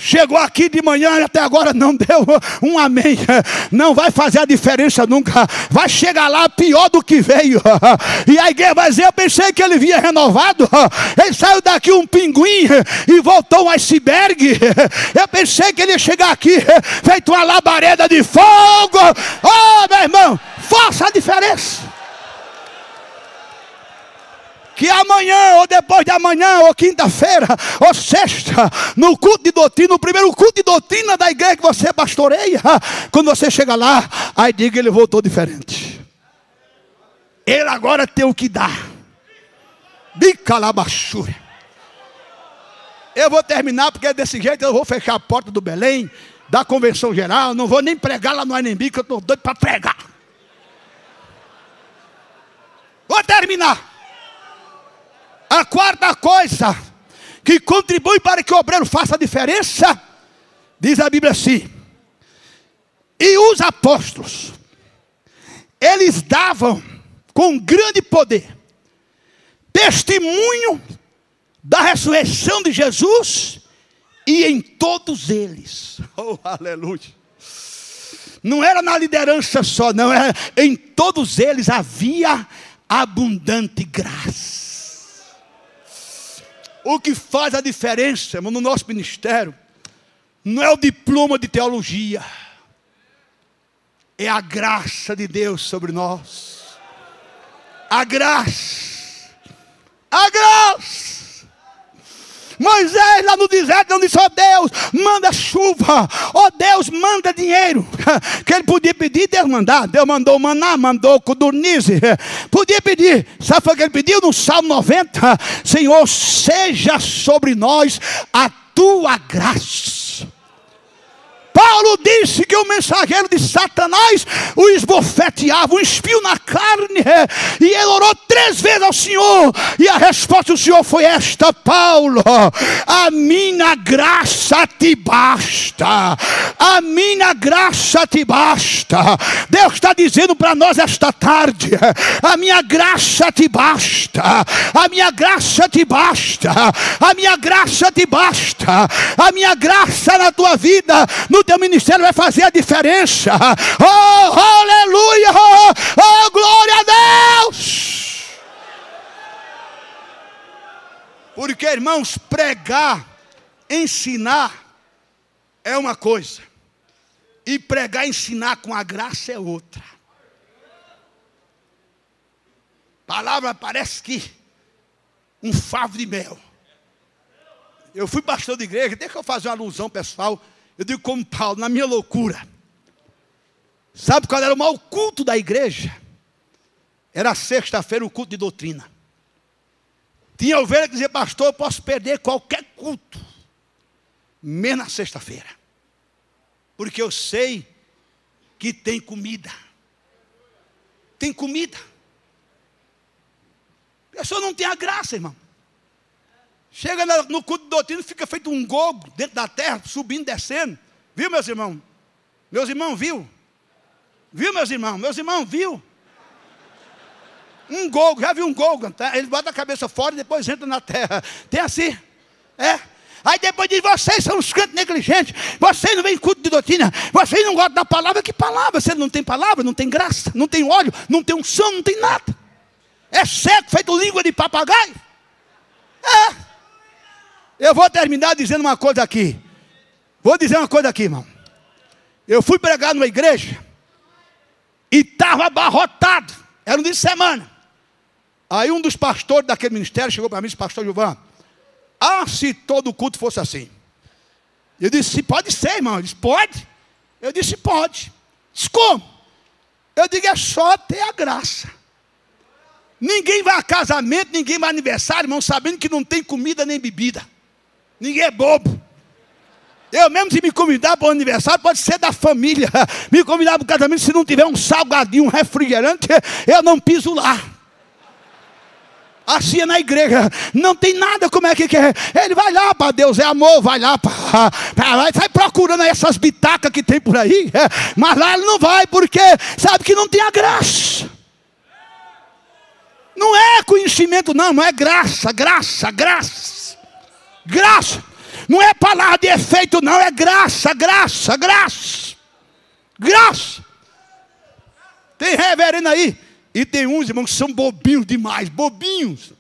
Chegou aqui de manhã e até agora não deu um amém. Não vai fazer a diferença nunca. Vai chegar lá pior do que veio. E a igreja vai dizer, eu pensei que ele vinha renovado. Ele saiu daqui um pinguim e voltou um iceberg. Eu pensei que ele ia chegar aqui feito uma labareda de fogo. Oh, meu irmão, faça a diferença. Que amanhã, ou depois de amanhã, ou quinta-feira, ou sexta, no culto de doutrina, no primeiro culto de doutrina da igreja que você pastoreia, quando você chega lá, aí diga, ele voltou diferente. Ele agora tem o que dar. De calabachura. Eu vou terminar, porque desse jeito eu vou fechar a porta do Belém, da convenção geral, não vou nem pregar lá no Anhembi, que eu estou doido para pregar. Vou terminar. A quarta coisa que contribui para que o obreiro faça a diferença, diz a Bíblia assim: e os apóstolos, eles davam com grande poder testemunho da ressurreição de Jesus, e em todos eles, oh aleluia, não era na liderança só, não, era em todos eles havia abundante graça. O que faz a diferença, irmão, no nosso ministério, não é o diploma de teologia, é a graça de Deus sobre nós. A graça. Moisés lá no deserto não disse, ó Deus, manda chuva, ó Deus, manda dinheiro. Que ele podia pedir, Deus mandar. Deus mandou maná, mandou codornize. Podia pedir. Sabe o que ele pediu no Salmo 90? Senhor, seja sobre nós a tua graça. Paulo disse que o mensageiro de Satanás o esbofeteava, um espinho na carne, e ele orou 3 vezes ao Senhor, e a resposta do Senhor foi esta: Paulo, a minha graça te basta, a minha graça te basta. Deus está dizendo para nós esta tarde: a minha graça te basta, a minha graça te basta, a minha graça te basta, a minha graça na tua vida, no teu ministério vai fazer a diferença. Oh, aleluia! Oh, glória a Deus! Porque, irmãos, pregar, ensinar é uma coisa, e pregar e ensinar com a graça é outra. Palavra parece que um favo de mel. Eu fui pastor de igreja, deixa eu fazer uma alusão pessoal. Eu digo como Paulo, na minha loucura. Sabe qual era o maior culto da igreja? Era sexta-feira, o culto de doutrina. Tinha ovelha que dizia, pastor, eu posso perder qualquer culto, menos na sexta-feira, porque eu sei que tem comida. Tem comida. A pessoa não tem a graça, irmão. Chega no culto de doutrina, fica feito um gogo dentro da terra, subindo, descendo. Viu, meus irmãos? Meus irmãos, viu? Viu, meus irmãos? Meus irmãos, viu? Um gogo, já viu um gogo? Tá? Ele bota a cabeça fora e depois entra na terra. Tem assim? Aí depois diz, vocês são os crentes negligentes, vocês não vêm em culto de doutrina, vocês não gostam da palavra. Que palavra? Você não tem palavra, não tem graça, não tem óleo, não tem unção, não tem nada. É seco, feito língua de papagaio. Eu vou terminar dizendo uma coisa aqui. Vou dizer uma coisa aqui, irmão. Eu fui pregar numa igreja e estava abarrotado. Era um dia de semana. Aí um dos pastores daquele ministério chegou para mim e disse, pastor Gilvan, se todo culto fosse assim. Eu disse, pode ser, irmão. Ele disse, pode? Eu disse, pode. Disse, como? Eu digo, é só ter a graça. Ninguém vai a casamento, ninguém vai a aniversário, irmão, sabendo que não tem comida nem bebida. Ninguém é bobo. Eu mesmo, se me convidar para o aniversário, pode ser da família. Me convidar para o casamento, se não tiver um salgadinho, um refrigerante, eu não piso lá. Assim é na igreja, não tem nada, como é que é? Ele vai lá, para Deus é amor, vai lá, sai procurando essas bitacas que tem por aí, mas lá ele não vai, porque sabe que não tem a graça. Não é conhecimento não, não é graça. Não é palavra de efeito não, é graça. Tem reverendo aí. E tem uns, irmãos, que são bobinhos demais, bobinhos.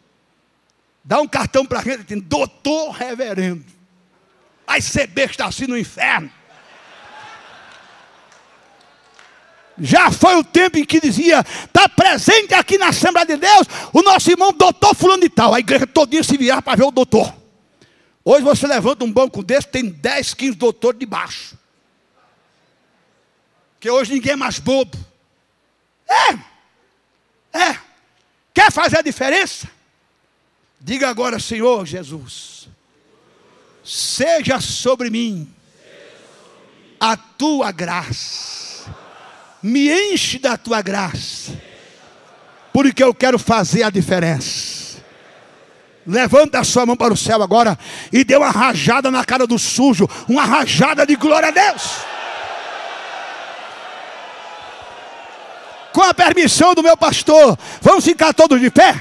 Dá um cartão para a gente, tem doutor reverendo. Vai ser besta assim no inferno. Já foi o tempo em que dizia, está presente aqui na Assembleia de Deus, o nosso irmão doutor fulano de tal. A igreja todinha se virar para ver o doutor. Hoje você levanta um banco desse, tem 10, 15 doutores debaixo. Porque hoje ninguém é mais bobo. Quer fazer a diferença? Diga agora, Senhor Jesus, seja sobre mim a tua graça. Me enche da tua graça, porque eu quero fazer a diferença. Levanta a sua mão para o céu agora e dê uma rajada na cara do sujo, uma rajada de glória a Deus. Com a permissão do meu pastor, vamos ficar todos de pé?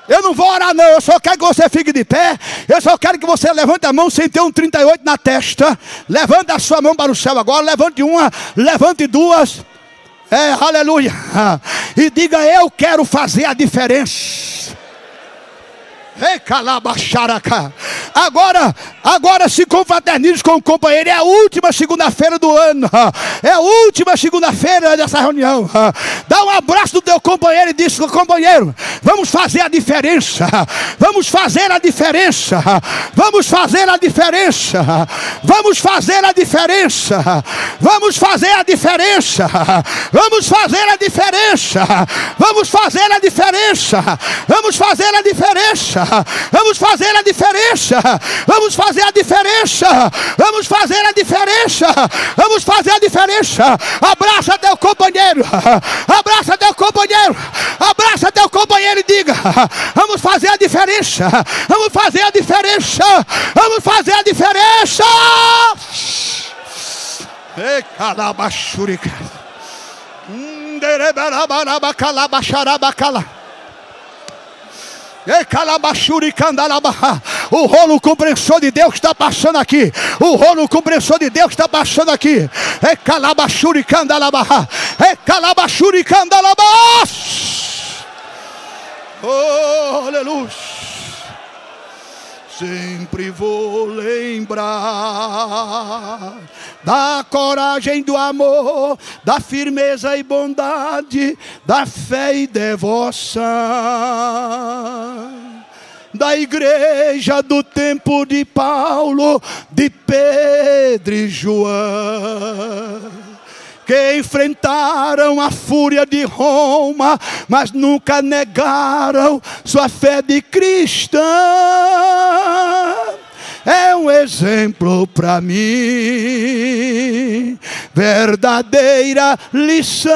Eu não vou orar não, eu só quero que você fique de pé. Eu só quero que você levante a mão sem ter um 38 na testa. Levante a sua mão para o céu agora, levante uma, levante duas. Aleluia. E diga, eu quero fazer a diferença. Agora se confraternize com o companheiro. É a última segunda-feira do ano. É a última segunda-feira dessa reunião. Dá um abraço do teu companheiro e diz, companheiro, vamos fazer a diferença. Vamos fazer a diferença. Vamos fazer a diferença. Vamos fazer a diferença. Vamos fazer a diferença. Vamos fazer a diferença. Vamos fazer a diferença. Vamos fazer a diferença. Vamos fazer a diferença. Vamos fazer a diferença. Vamos fazer a diferença. Vamos fazer a diferença. Abraça teu companheiro. Abraça teu companheiro. Abraça teu companheiro e diga, vamos fazer a diferença. Vamos fazer a diferença. Vamos fazer a diferença. E calabachurica. O rolo compressor de Deus está passando aqui. O rolo compressor de Deus está passando aqui. É calabachuri candalabaha. É calabachuri candalabaha. Oh, aleluia. Sempre vou lembrar da coragem, do amor, da firmeza e bondade, da fé e devoção, da igreja do tempo de Paulo, de Pedro e João, que enfrentaram a fúria de Roma, mas nunca negaram sua fé de cristão. É um exemplo para mim, verdadeira lição.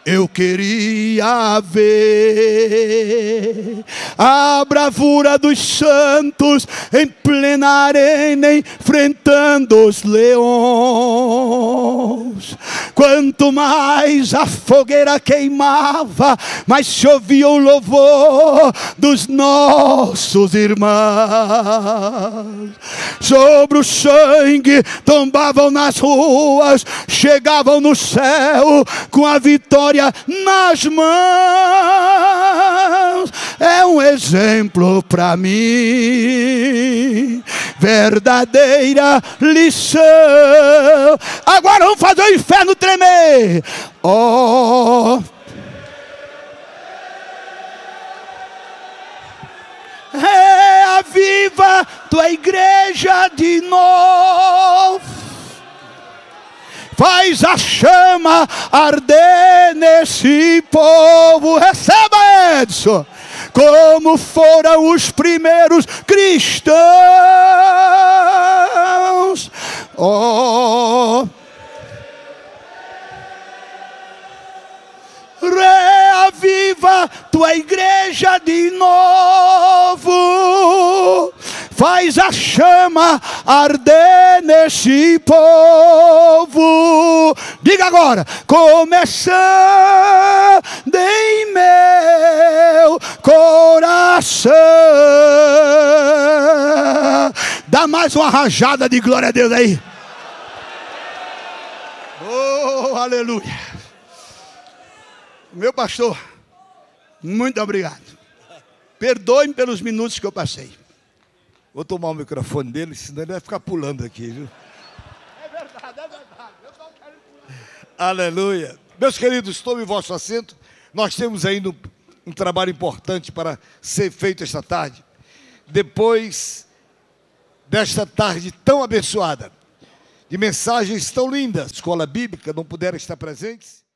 Eu queria ver a bravura dos santos em plena arena, enfrentando os leões. Quanto mais a fogueira queimava, mais se ouvia o louvor dos nossos irmãos. Sobre o sangue tombavam nas ruas, chegavam no céu com a vitória nas mãos. É um exemplo para mim, verdadeira lição. Agora vamos fazer o inferno tremer. Oh, reaviva tua igreja de novo. faz a chama arder nesse povo. Receba, Edson. Como foram os primeiros cristãos. Oh, reaviva tua igreja de novo, faz a chama arder nesse povo. Diga agora: começando em meu coração. Dá mais uma rajada de glória a Deus aí. Oh, aleluia. Meu pastor, muito obrigado. Perdoe-me pelos minutos que eu passei. Vou tomar o microfone dele, senão ele vai ficar pulando aqui, viu? É verdade, é verdade. Eu não quero pular. Aleluia. Meus queridos, tome vosso assento. Nós temos ainda um trabalho importante para ser feito esta tarde. Depois desta tarde tão abençoada, de mensagens tão lindas, escola bíblica, não puderam estar presentes.